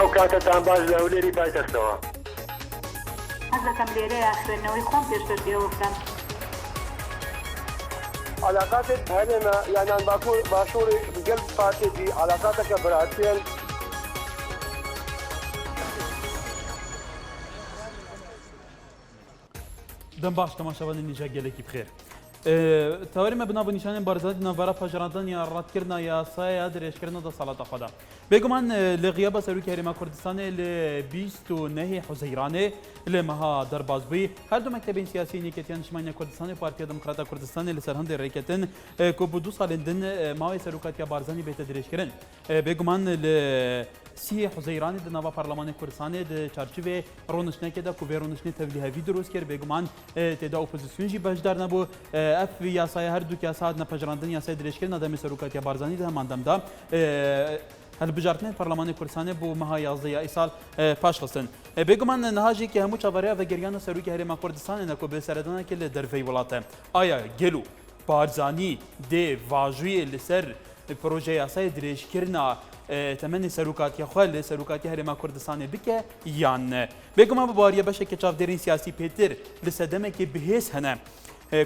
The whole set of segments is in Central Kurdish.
او كاتتان باش لوليري بايتستوا حەزەکەم لێرەیە خوێندنەوەی خۆم پێشتر پێوە بکەم. علاقاتك هلنا يعني عن باشوري بقلب فاتي علاقاتك براتين دم باش تماشاوان نيجا گلکی بخیر. تاوری ما بنا بنشانه بارزاد نوارا پاجراندن یا رد کردن یا سایه درش کردن دا سالات خدا. بگم من لغیاب سروک هرما کردستان ل 29 حزیرانه لمها دربازبی هر دو مکتب سیاسی نیکتیان شمال کردستان پارتی دموکرات کردستان لسرهند ریکتن که بدو سالندن ماوی سروکات یا بارزانی بهت درش کردن. بگم من ل 30 حزیرانه د نوا پارلمان کردستان د چارچوبه رونشنه که دا کوورونشنه تبلیغ درست کرد. بگم من تدا اپوزیسیون جی باشدار نبود. اف یاسای هر دو کیاسات نپجراندن یاسای درش کردن آدم سروکات یا بارزانی ده ماندم دا هل بجارتن پارلمان کردستان بو مها 11 سال پاش خستن. بگم من نهاجی که همو چاوره و گریان سروک هرما کردستان نکو به سردان که لدرفی ولاته. آیا گلو بارزانی ده واجوی لسر پروژه یاسای درش کردن تمنی سروکاتی خال سروکاتی هرما کردستان بکه یا نه. بگم من باریه باشه که چاودرین سیاسی پیتر لسدمه که بهش هنه.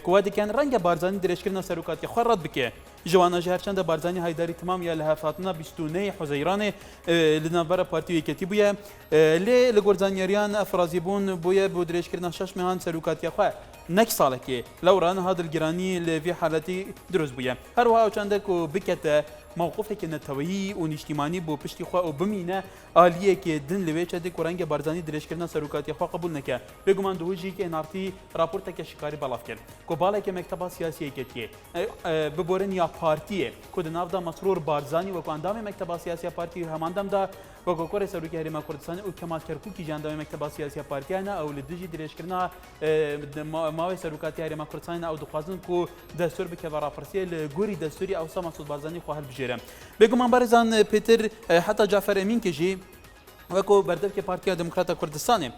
کوادی کن رنگ بارزانی درش کردن سروکاتی خال رد بکه. جوانا جهر چند بارزانی هایداری تمام یا لحفاتنا 29 حزیران لنبر پارتی کتیبویه لی لگورزانیاریان افرازیبون بویه بودرش کردن شش مهان سروکاتی خال نک ساله که لوران هادر گرانی لوی حالتی درست بویه. هر وها چند کو بکته موقفه که نتویی و اجتماعی بو پشتی خوا و بمینه عالیه که دن لوی چده کورنگ بارزانی درش کردن سروکاتی خوا قبول نکه. بگم من دوجی که نارتی راپورت که شکاری بالاف کرد. کو بالا که مکتب سیاسی کتیه ببرن یا پارتیه که دنافدا مسرور بارزانی و کاندام مکتب سیاسی پارتی هماندم دا و کوکور سروکی هرما کردستان و کمال کرکوکی جاندام مکتب سیاسی پارتی نه او لدجی درش کردن ماوی سروکاتی هرما کردستان او دخوازن کو دستور بکه و راپرسی لگوری دستوری او سامسود بارزانی خواهر بجیره. بگم من بارزان پیتر حتی جعفر امین که جی و کو بردف که پارتی دموکرات کردستانه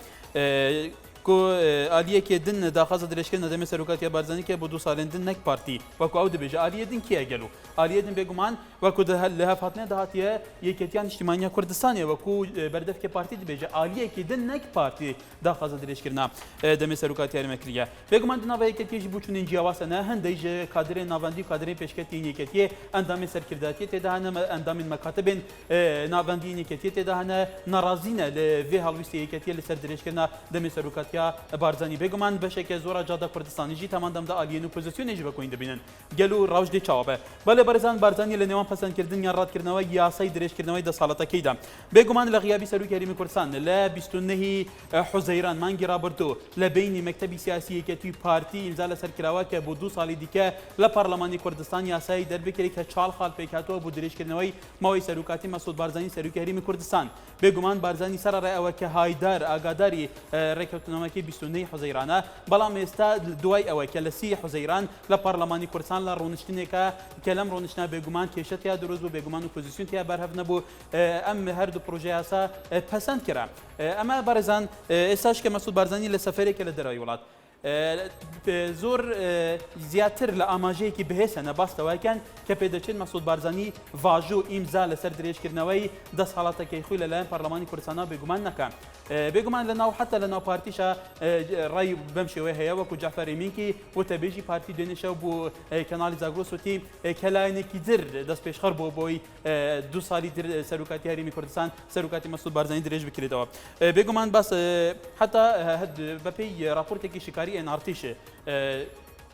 کو عالیه که دن داخل درش کردن دم سروکاتی بارزانی که بدو سالن دن نک پارتی و کو عود بجا عالیه دن کیه گلو عالیه دن بگمان و کو ده له فاتنه دهاتیه یکیان اجتماعی کردستانی و کو بردف که پارتی بجا عالیه که دن نک پارتی داخل درش کردن دم سروکاتی مکریه بگمان دنا و یکیش بوچون انجیاواس نه هندیج کادر ناوندی کادر پیشکتی یکیه اندام سرکرداتی تدهن اندام مکاتب ناوندی یکیه تدهن ناراضینه له هالویسی یکیه لسر درش کردن دم سروکاتی یا بارزانی بگمان بشه که زورا جاده کردستانی جی تمام دم دا آلیه اپوزیسیون جی بکنید ببینن گلو راوج دی چاوبه بله بارزانی لنیوان پسند کردن یا رد کردن و یاسای درش کردن و دسالتا کیدا بگمان لغیابی سروک هرمی کردستان لا 29 حزیران مانگی رابرتو لبین مکتبی سیاسی که توی پارتی امضا سر کراوا که بود 2 سال دیگه ل پارلمانی کردستان یاسای در بکری که چال خال پیکاتو بود درش کردن و ماوی سروکاتی مسعود بارزانی سروک هرمی کردستان بگمان بارزانی سر رای او که هایدار آگاداری رکوتنامه که 29 حزیرانه بلام استا دوای او که لسی حزیران ل پارلمانی کردستان ل رونشتنه که کلم رونشتنه بگمان کشت یا دروز بگمان اپوزیسیون تیا برهف نبو ام هر دو پروژه اسا پسند کرد اما بارزان استاش که مسعود بارزانی لسفری که لدرای ولاد زور زیاتر لاماجی کی بهس انا باستوا کن که پیداچن مسعود بارزانی واجو امضا لسر دريش کرنوی 10 حالات کی خو ل پارلمانی کردستان بگمان نکن بگمان لنا حتى لنا پارتیشا رای بمشي وهي وكو جعفر يمينكي وتبيجي بارتي دنيشا بو كانال زاغروس وتي كلاين كيدر داس بيش خربو بوي 2 سالي در سروكاتي هرمي كردستان سروكاتي مسعود بارزاني دريج بكريدوا بگمان بس حتى هد ببي رابورتي شكاري ان ارتيش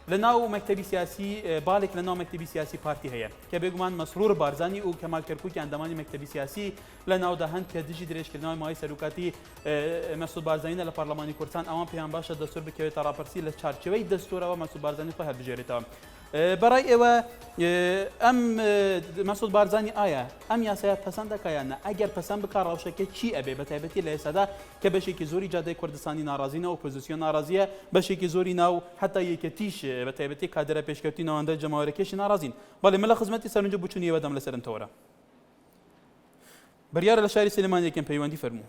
لناو مكتبي سياسي بالك لناو مكتبي سياسي بارتي هي كبيغمان مسرور بارزاني و كمال كركوكي عندماني مكتبي سياسي لناو دهن كدجي دريش كرناو ماي سروكاتي مسعود بارزاني لبرلماني كردستان اوان بيان باشا دستور بكوي ترابرسي لچارچوي دستور و مسعود بارزاني خو بجريتا برای او ام مسعود بارزانی آیا ام یاسای پسند کایانه اگر پسند بکار روشه که چی ابی بتایبتی لیسادا که بشه که زوری جاده کردستانی ناراضی نه اپوزیسیون ناراضیه بشه که زوری نو حتی یکتیش بتایبتی کادر پیشکتی نوانده جمهوری کش ناراضین ولی مل خدمتی سرنج بوچونی ودم لسرن تورا بریار لشاری سلیمانی کم پیوندی فرمو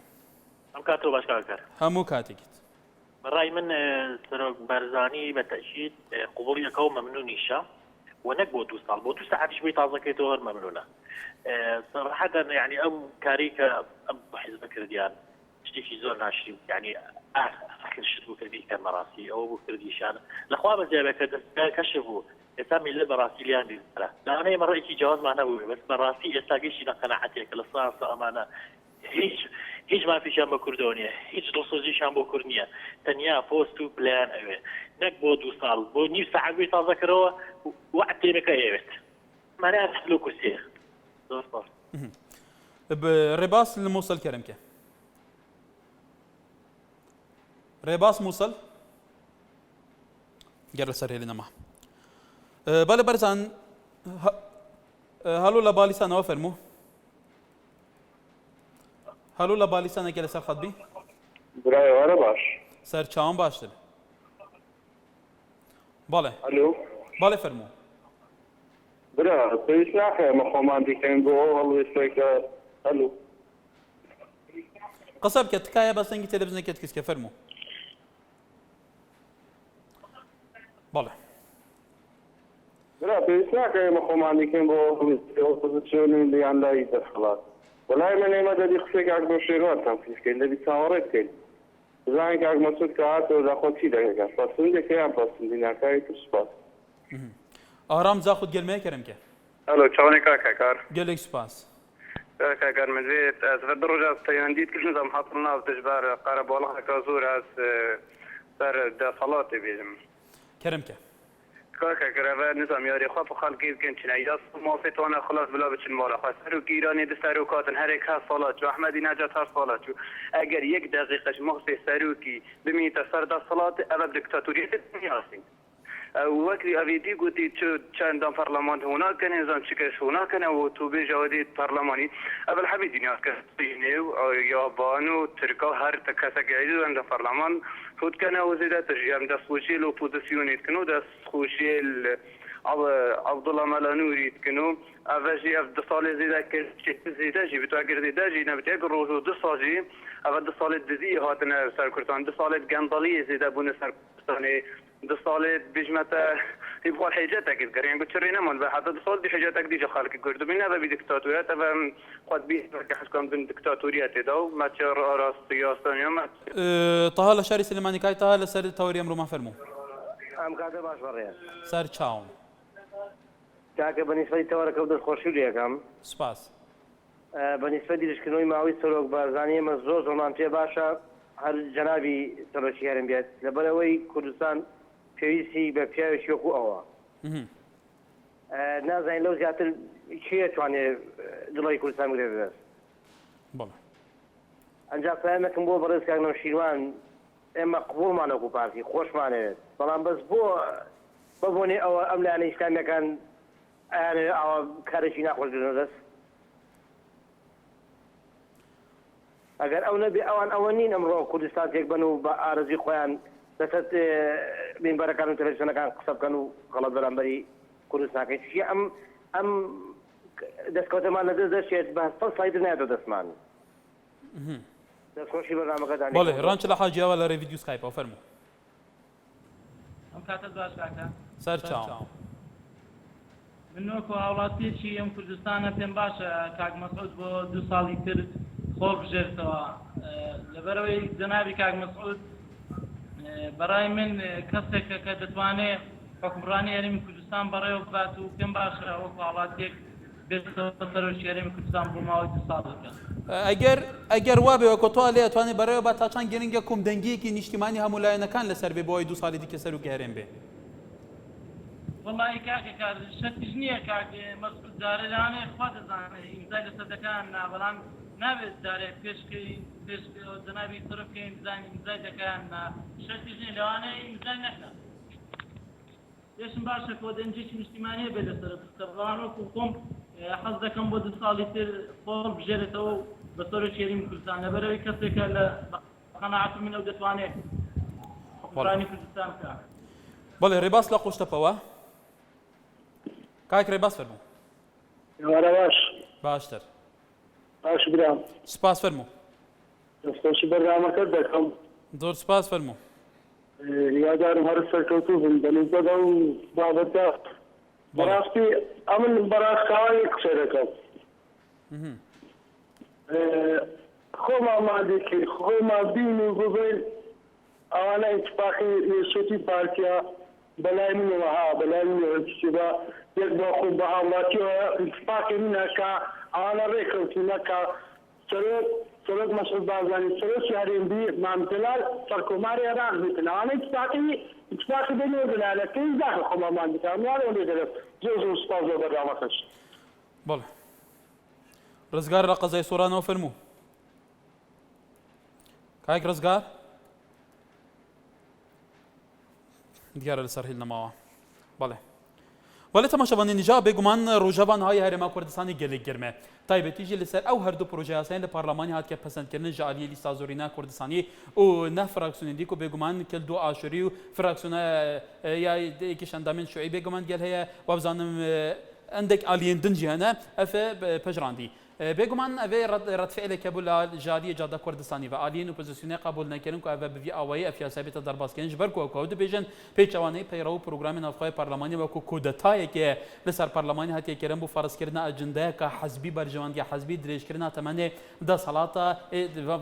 ام کاتو باش کار همو کاتیک برأي من سروك بارزاني بالتأكيد قبولية كون ممنون إيشا ونك بوتوستال بوتوستال عادش بيتعزك يتوهر ممنونة صراحة يعني أم كاريكا أم حزب کردیان شتێکی زۆر ناشرین یعنی ئاخرشت بوو کردی کە مەڕاستی ئەوە بوو کردیشان لەخوا بەزیابەکە دەستگای کەشف بوو ئێستا میلە بەڕاستی لیان دیرە لەوانەیە مەڕێکی جیاوازمان هەبوو بەس بەڕاستی ئێستا گەیشتینە قەناعەتێکە لە سانسە ئەمانە هیچ مافیشان بە کوردەوە نییە هیچ دڵسۆزیشان بۆ کورد نییە تەنیا پۆست و پلیان ئەوێ نەک بۆ 2 ساڵ بۆ نیو سەعەت تازەکەرەوە وعدێنەکە ئەوێت مانایان لۆ کورسێ زۆر باش ڕێباس لە مووسڵ کەرمکە ڕێباس مووسڵ گەر لەسەر هێلی نەما بەڵێ بەرزان هەلو لە بالیسانەوە فەرموو هەلو لە بالیسانێکە لەسەر خەتبی برایوارە باش سەرچاوم باشتر بەڵێ ئەلو بەڵێ فەرموو برا پێویست ناکەم خۆمان دیکەین بۆ هەڵوێستێکە ئەلو قسە بکە تکایە بەسەنگی تەلەڤیزیۆنێکت کەسکە فەرموو بەڵێ برا پێویست ناکەم خۆمان دیکەین بۆ ئۆپۆزیسیۆنی لیان لای دەسەڵات وەلای من ئێمە دەبی قسێک ئاک بۆ شێروانتان پێشکەین دەبی چاوەڕێ بکەین بزانین کە ئاک مەسعود کە هاتەوە داخۆ چی دەکەکات پەسەندێکە یان پەسەندی ناکایی تو سوپاس ئارام زاخود گەلمەیە کەرمکە الو چاونی کاکار گەلێک سوپاس کاکار مزید از ود روز تیاندید کشن زم حاطرنا از دجبار قرباله کازور از سر دفلات بیزم کەرمکە کاکار و نظام یاری خواب خالقی کن چنایداس موافق وانا خلاص بلا بچن مالا خسرو ایرانی دستروکاتن هر یک هست صلات و احمدی نجات هر صلات اگر یک دقیقه مخصوص سروکی بمینی تسر دا صلات ابد دیکتاتوریت نیاستی وكري أبيدي قلتي كان دام برلمان هناك نظام شكل هناك وتوبي جوادي برلماني قبل حبيدي ناس كصيني ويابان وتركا هر تكاسك عيدو عند برلمان فوت كان وزيدة تجيام داس خوشي الأوبوزيسيون يتكنو داس خوشي عبد الله ملانوري يتكنو أفاجي أف دصالي زيدا زيدا جي بتوع زيدا جي نبتي قروجو دصاجي أف دصالي دزي هاتنا سركرتان دصالي قنضلي زيدا بون سركرتاني دصالت بجمته يبغى حاجاتك الكريم قلت شرينا من حتى دصالت بحاجاتك دي خالك كرد من هذا بديكتاتوريات فهم قد بيحكي حسكم من ديكتاتوريات دو ما تشر راس سياسة يوم طه لشاري سليماني كاي طه لسر توري امرو ما فرمو ئەم کاتە باش بەڕێز سەر چاوم کاکە بەنسبەتی تەوەرەکە دەستخۆشی لێ یەکەم سپاس بەنسبەتی دیشکردنەوەی ماوەی سەرۆک بارزانانی ئێمە زۆرمان پێ باشە هەر جەنابی سەرۆکی هەرم بێت لەبەرەوەی کوردستان پێویستی بە پیاوێکی وەکو ئەوە نازانین لەو زیاتر کێ توانێت دڵی کوردستان بگرێ ببێت بەڵێ ئەنجا پایمەکەم بۆ بەڕێز کاک نەوشیروان ئێمە قبوڵمان وەکو پارتی خۆشمانەوێت بەڵام بەس بۆ بۆنێ ئەوە ئەم لایەنە ئیسلامیەکان ئەوە کارێکی ناخۆشکردنەوە دەست ئەگەر ئەو نەبێ ئەوان ئەوە نین ئەمڕۆ کوردستان تێک بن و بە ئارەزی خۆیان لەسەر مینبەرەکان و تەلەڤیزیۆنەکان قسە بکەن و غەڵەت بەرامبەری کوردستانەکەی چی ئەم دەستکەوتەمان لەدەست دەچێت بە فەسڵی تر نایەتەوە دەستمان دەستخۆشی بەرنامەکەتان بەڵێ ڕانچ لە حاجیاوە لە ڕێ ڤیدیۆ سکایپەوە فەرموو ئەم کاتە باش کاکە سەر چاوم من وەکو هاوڵاتیەکی ئەم کوردستانە پێم باشە کاک مەسعود بۆ 2 ساڵی تر خۆ بژێرتەوە لەبەرەوەی جەنابی کاک مەسعود بەڕای من کەسێکە کە دەتوانێت حکومڕانی هەرێمی کوردستان بەڕێوە بات و پێم باشە وەکو هاوڵاتیەک بێتەوە سەرۆکی هەرێمی کوردستان بۆ ماوەی 2 ساڵ بکەن ئەگەر وا بێ وەکو تۆ لێ ئەتوانێت بەڕێوە بە تا چەند گرنگە کومدەنگیەکی نیشتیمانی هەموو لایەنەکان لەسەر بێ بۆ 2 ساڵی دیکە سەرۆکی هەرێم بێ والله کاکە شەتیش نییە کاک مەسعود جارێ لەوانەیە خوا دەزانێت ئیمزای لەسەر دەکەن بەڵام نابێت جارێ پێشکەی جەنابی سەرۆک بکەین بزانین ئیمزای دەکەن شەتیش نییە لەوانەیە ئیمزای نەکەن پێشم باشە کۆدەنجێکی نیشتیمانیە بێ لەسەر بستە بەڵام وەکو خۆم حەز دەکەم بۆ 2 ساڵی تر خۆڵ بژێرێتەوە بە سەرۆکی هەرێمی کوردستان لەبەرەوەی کەسێکە لە قەناعەت من ئەو دەتوانێت حکومڕانی کوردستان بکات بەڵێ ڕێباس لە قوشتەپەوە کاک ڕێباس فەرموو وارە باش باشتر باش برام سپاس فەرموو دەستخۆشی بەرنامەکەت دەکەم زۆر سپاس فەرموو یادارم هەر سەرکەوتوو بن بەنسبەت ئەو بابەتە بەڕاستی ئەمن بەڕاستکاوی قسە دەکەم خۆمان مادێکی خۆمان بین و ببین ئەوانە ئیتفاقی یەکێتی پارتیا بەلای منەوەها بەلای منەوەچبە یەک بۆ خۆ بە هاوڵاتیەوە ئیتفاقی منەکە ئەوانە ڕێکەوتونەکە سەرۆک مەسعود بارزانی سەرۆکی هەرێمبی مام جەلال سەرکۆماری عێراق بێتن ئەوانە ئیتفاقی بینەوە بەلایەکەی داخل خۆمان بکەن وانەوە لێ دەرێت زۆر زۆر سوپاس بۆ بەرداوامەکەش. بەڵێ ڕزگار لە قەزای سۆرانەوە فەرموو. کاک ڕزگار دیارە لەسەر هیل نەماوە. بەڵێ ولی تەماشەبانی نیجا بێگومان ڕۆژەوانهای هەرێما کوردستانی gelek گرمە تایبەتیژی لەسەر ئەو هەردوو پرۆژەیاسیان لە پارلەمانی هاتکە پەسەندکردن ژە عالیە لیستا زۆرینە کوردستانی و نە فراکسیۆنێندیک و بێگومان کلدو ئاشوری و فراکسیۆنە یەکیش ئەندامین شوعی بێگومان گەل هەیە وابزانم ئەندێک ئالیێندن جیهانە ئەفە پەژڕاندی بێگومان ئەوێ ڕەتفعلێکە بوو لە ژادی جادە کوردستانی و ئالین و پۆزیسیۆنی قبول نەکردن و ئەوە بڤی ئەوەیە ئەفیاسا بێتە دەرباسکردنیش بەرکەوە دەبێژن پێچەوانەی پەیڕەو و پرۆگرامی ناوخۆی پارلەمانی وەکو کودەتایەکێ لەسەر پارلەمانی هاتیەکردن بۆ فەرزکردنە ئەجندەیەکە حەزبی بەرژەوەندی حەزبی درێژکردنە تەمەنێ دەسەڵاتە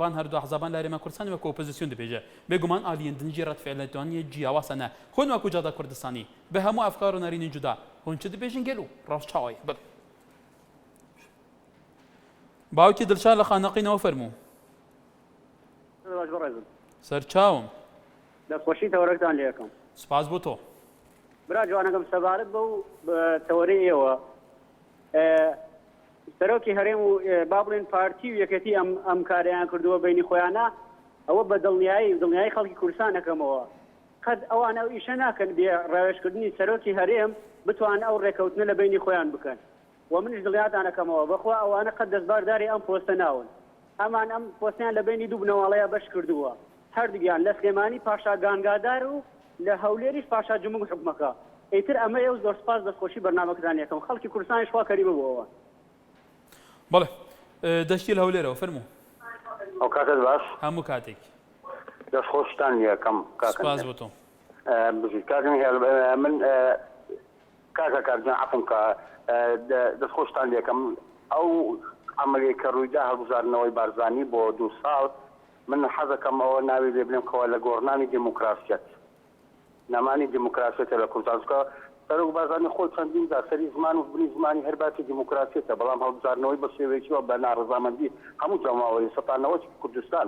وان هەردوو حەزابان لە هەرێما کوردستانی وەکو ئۆپۆزیسیۆن دەبێژە بێگومان ئالیێندنجی ڕەتفعلەتوانیە جیاواسەنە خۆن وەکو جادە کوردستانی بە هەموو ئەفکار و نەرینی جودا هۆن چ دەبێژن گەلو ڕاستچاوی بڵ باوکی دڵشاد لە خانەقینەوە فەرموو. سەرچاوم دەستخۆشی تەوەرەکتان لێ یەکەم. سپاس بۆ تۆ. برا جوانەکەم سەبارەت بە تەوەرەی ئێوە سەرۆکی هەرێم و با بڵێن پارتی و یەکەتی ئەم کاریان کردووە بینی خۆیانە ئەوە بە دڵنیایی خەڵکی کوردستان دەکەمەوە قەت ئەوانە ئەو ئیشە ناکەن بێ ڕاوێژکردنی سەرۆکی هەرێم بتوان ئەو ڕێکەوتنە لە بینی خۆیان بکەن و منش دڵیاتانەکەمەوە بەخوا ئەوانە قەت دەستبارداری ئەم پۆستە ناون ئەمان ئەم پۆستیان لە بینی دوو بنەوەڵەیە بەش کردووە هەردووگیان لە سلێمانی پاشا گانگادار و لە هەولێریش پاشا جمهوری حکومەکە ئیتر ئەمە ئێوە زۆر سپاس دەستخۆشی بەرنامەکەتان یەکەم خەڵکی کوردستانیش وا کەریمە بۆەوە. بەڵێ دەشتی لە هەولێرەوە فەرموو. ئەو کاتت باش هەموو کاتێک دەستخۆشتان یەکەم سپاس بۆ تۆ. من کاکە کارجان عەفوم کە دەستخۆشتان یەکەم ئەو عملێ کە ڕوویدا هەڵبژاردنەوەی بارزانی بۆ 2 ساڵ من حەزەکەم ئەوە ناوی لێ بڵێم کەەوە لە گۆڕنانی دیموکراسیەت نامانی دیموکراسیەتە لە کوردستان سەرۆک بارزانی خۆی چەندین جار سەری زمان و بنی زمانی هەرباتی دیموکراسیەتە بەڵام هەڵبژاردنەوەی بە شێوەیەکیوە بە ناڕەزامەندی هەموو جەماوەری سەپانەوەی کوردستان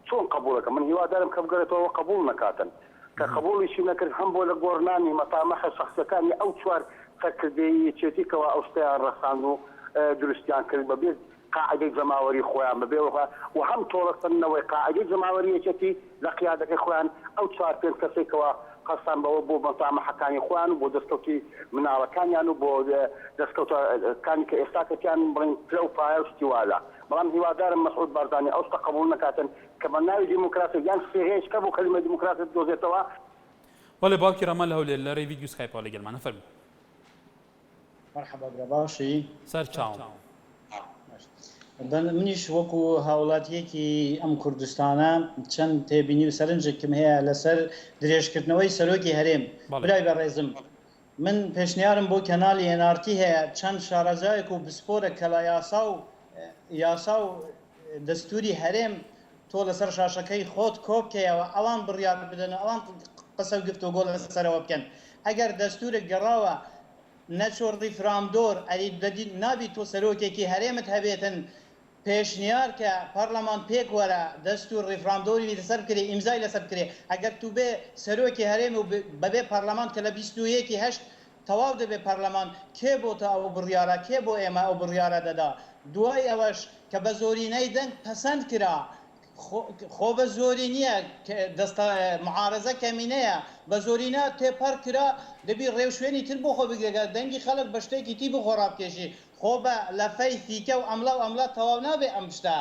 چۆن قبولەکە من هیوادارم کە بگەرێتەوە قبول نەکاتن کە قبولیشی نەکرد هەم بۆ لە گۆڕنانی مەتامەخە شەخصەکانی ئەو چوار سەرکردەیە چێتیکەوە ئەو شتیان ڕەساند و دروستیان کرد بەبێت قاعدەی جەماوەری خۆیان ببێەوە و هەم تۆڵەسەنەوەی قاعدەی جەماوەری یەکێتی لە قیادەکەی خۆیان ئەو چوار پێنج کەسێکەوە خەستان بەوە بۆ مەتامەحەکانی خۆیان و بۆ دەستکەوتی مناڵەکانیان و بۆ دەستکەوتەکانی کە ئێستاکەتیان بڵێن پلە و پایە و شتیوالا بەڵام هیوادارم مەسعود بارزانی ئەو شتە قبول نەکاتن کە بە ناوی دیموکراسی یان سێهێش کە بۆ کەلیمە دیموکراسی دۆزێتەوە. وەڵێ باوکی ڕەمان لە هەولێر لە ڕێی ڤیدیۆ سکایپەوە لەگەڵمانە فەرموو. مرحبا براباشی سەرچاوم. منیش وەکو هاوڵاتیەکی ئەم کوردستانە چەند تێبینی و سەرنجێکم هەیە لەسەر درێژکردنەوەی سەرۆکی هەرێم. برای بەڕێزم من پێشنیارم بۆ کەناڵی NRT هەیە چەند شارەزایەک و بسپۆرە کە لە یاسا و دەستوری هەرێم تۆ لەسەر شاشەکەی خۆت کۆبکەیەوە ئەوان بڕیار بدەن ئەوان قسە و گفتوگۆ لەسەرەوە بکەن ئەگەر دەستورێک گەڕاوە نەچۆ ڕیفرامدۆر ئەری دەدی نابی تۆ سەرۆکێکی هەرێمت هەبێتن پێشنیار کە پەرلەمان پێک وەرە دەستور ڕیفرامدۆری لەسەر کرێ ئیمزای لەسەر کرێ ئەگەر تو بێ سەرۆکی هەرێم و بەبێ پەرلەمان کە لە 21/8 تەواو دەبێ پەرلەمان کێ بۆ تا ئەو بڕیارە کێ بۆ ئێمە ئەو بڕیارە دەدا دوای ئەوەش کە بە زۆرینەی دەنگ پەسەند کرا خۆ بە زۆری نییە دەستە معارەزە کەمینەیە بە زۆرینە تێپەر کرا دەبی ڕێو شوێنی تر بۆ خۆ بگرێگە دەنگی خەڵک بە شتێکی تی بخۆ ڕابکێشی خۆ بە لەفەی فیکە و ئەملا تەواو نابێ ئەم شتە.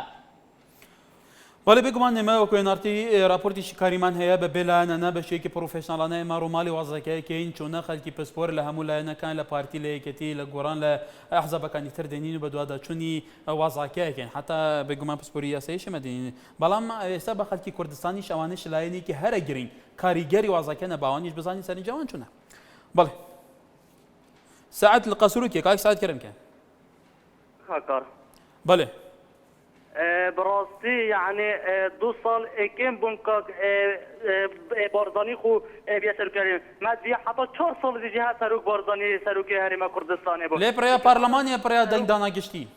وەڵێ بێگومان ئێمە وەکو NRT راپۆرتێکی کاریمان هەیە بە بێلایەنە بەشێکی پرۆفێشناڵانە ئێمە ڕۆماڵی وازەکەیەکەین چۆنە خەڵکی پسپۆر لە هەموو لایەنەکان لە پارتی لە یەکەتی لە گۆڕان لە ئەحزابەکانی تر دێنین و بە دوواداچوونی وازاکەیەکەین حتا بێگومان پسپۆری یاساییش ئەمەدێنین بەڵام ئێستا بە خەڵکی کوردستانیش ئەوانش لایەنێکی هەرە گرنگ کاریگەری وازاکە نەباوانیش بزانین سەرنجەوان چونە. بەڵێ سعد القەسوروکی کاک سعد کەرم کە خاکار بەڵێ براستي يعني دو سال كم بنكاك بارداني خو بيسر كريم ما دي حتى 4 سال دي جهه سروك بارداني سروكي هرم كردستان بو لێ پرەیە پارلەمانیە پرەیە دەنگدانا گشتی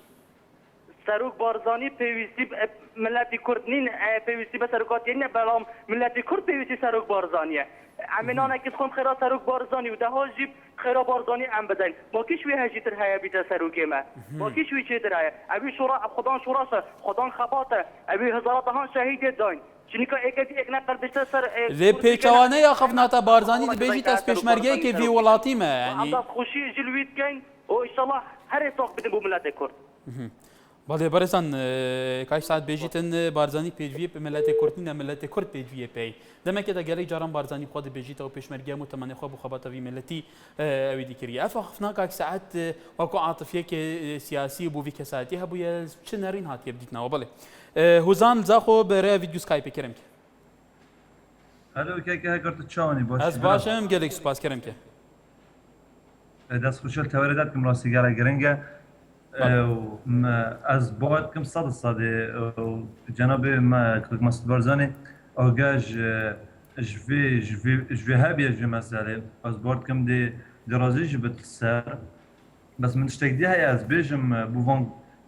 سروك بارداني بيويسي ملتي كردنين بيويسي بسروكات يعني بلام ملتي كرد بيويسي سروك باردانيه عملنا كيس خون خيرا سروك بارداني وده جيب خيرا بارداني عم بدين ما كيش وي هاجي تر هيا بيتا سروكي ما كيش وي شي تر هيا ابي شورا خدان شوراسه خدان خباته ابي هزارات هان شهيد داين چونکه یک نفر بیشتر سر لێ پێچەوانەیە خەفناتە بارزانانی دەبێژیت ئەس پێشمەرگەیەکی وی وڵاتیمە ینی خوشی جلویت کەین و ئینشاءالله هەرێ تۆق بدن بۆ ملەتی کورد بەڵێ بەڕێزان کاش سعات بێژیتن بارزانی پێشویە ملەتی کورد نینە ملەتی کورد پێشویە پێی دەمێکێتە گەلەی جاران بارزانی خۆ دەبێژیتەوە پێشمەرگە متەمەنی خۆ بۆ خەباتەوی ملەتی ئەوی دیکردی ئەفە خەفنا کاک سعات وەکو عاتفیەکی سیاسی بۆ وی کەساتی هەبووە چ نەرین هاتیە بدیتنەوە بڵێ هوزان زاخۆ بەرە ڤیدیو سکایپی کرم کە هلو كيكا هكرت تشاوني باش از باشم گەلێک سوپاس کرم کە دەست خوشل تەوەرەداتکم ڕاستی گەڕای گرنگە از بۆکم 100 جناب مسعود بارزاني ئەوگاژ ژێ هەبیە ژێ مەسەلێ ئەس بۆردکم دێ درازیژ بت سەر بەس من شتێک دی هەیە ئەس بێژم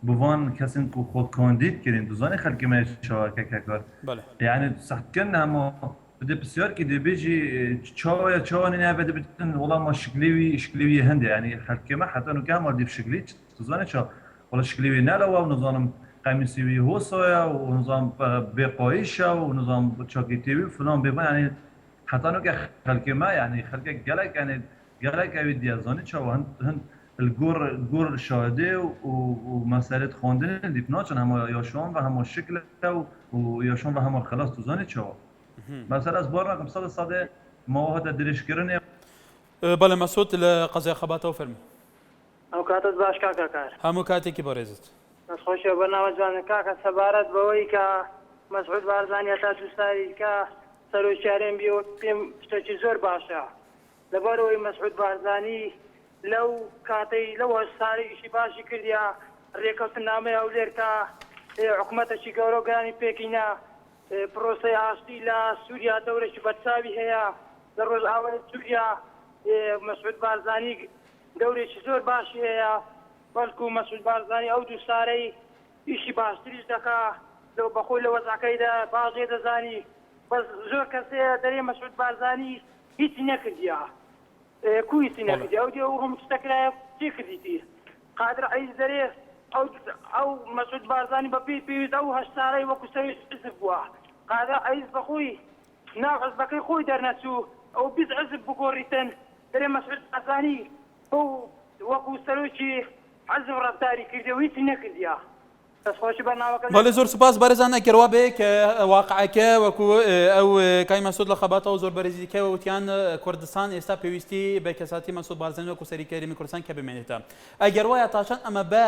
بوان کەسن کو خۆ کۆندیت کردین دوزانی خەلکی مەشەوەکەکەکار یعنی سەختکردن هەموو بدە پرسیارکی دەبێژی چاوە چاوانی نابێت بتن وەڵام شکلیوی هەندێ ینی خەلکێمە حتا نوکە هەموو دی شکلی دوزانێ چاو وەڵا شکلیوی نەلەوە و نظام قەمیسیوی هۆسۆیە و نظام بێقۆیشە و نظام چاکیتێوی فلان بێبە ینی حتا نوکە خەلکێمە ینی خەلکێک گەلێک ینی گەلێک ئەوی دیازانی چاوە هەند الجور شاهده ومسألة خوندن دیپ ناچن همه یاشون و همه شکل و یاشون و همه خلاص تو زنی چوا مثلا از بار رقم 100 مواهد درش کردن بله مسعود لقضیه خباته و فرمی او کاتت باش کاکا کار همو کاتی کی بارزت بس خوش برنامج جوان کاکا سبارت بوی که مسعود بارزانی تا دوستاری که سرو شهرین بیو پیم شتچی زور باشه لبروی مسعود بارزانی لو كاتي لو هالساري شي باشي كرديا ريكوت نامي او ليركا حكومة شيكورو غاني بيكينا بروسي عاشتي لا سوريا دورة شبتساوي هي دروز اول سوريا مسعود بارزاني دورة شزور باشي هي بلكو مسعود بارزاني او دو ساري شي باشتريش دكا لو بخوي لو وزعكي دا باغي دا زاني بس زور كسي دري مسعود بارزاني هيتي نكرديا كويس ناخذ أودي وهم تستكلا تكذيتي قادر عايز ذريه أو مسعود بارزاني ببي أو هالساري وكسري عزب واه قادر عايز بخوي ناقص بقي خوي درنسو أو بيز عزب بقوريتن دري مسعود بارزاني هو وكسروشي عزب رفتاري كذا ويتي ناخذ يا بەڵێ زۆر سوپاس بەرزان نەکەوە بێ کە واقعەکە وەکو ئەو کای مەسعود لە خەباتەوە زۆر بەرزیکەوە وتیان کوردستان ئێستا پێویستی بە کەساتی مەسعود بارزانانی وەکو سەرکەری کوردستان کە بمێنێتە ئەگەر وایە تاشان ئەمە بە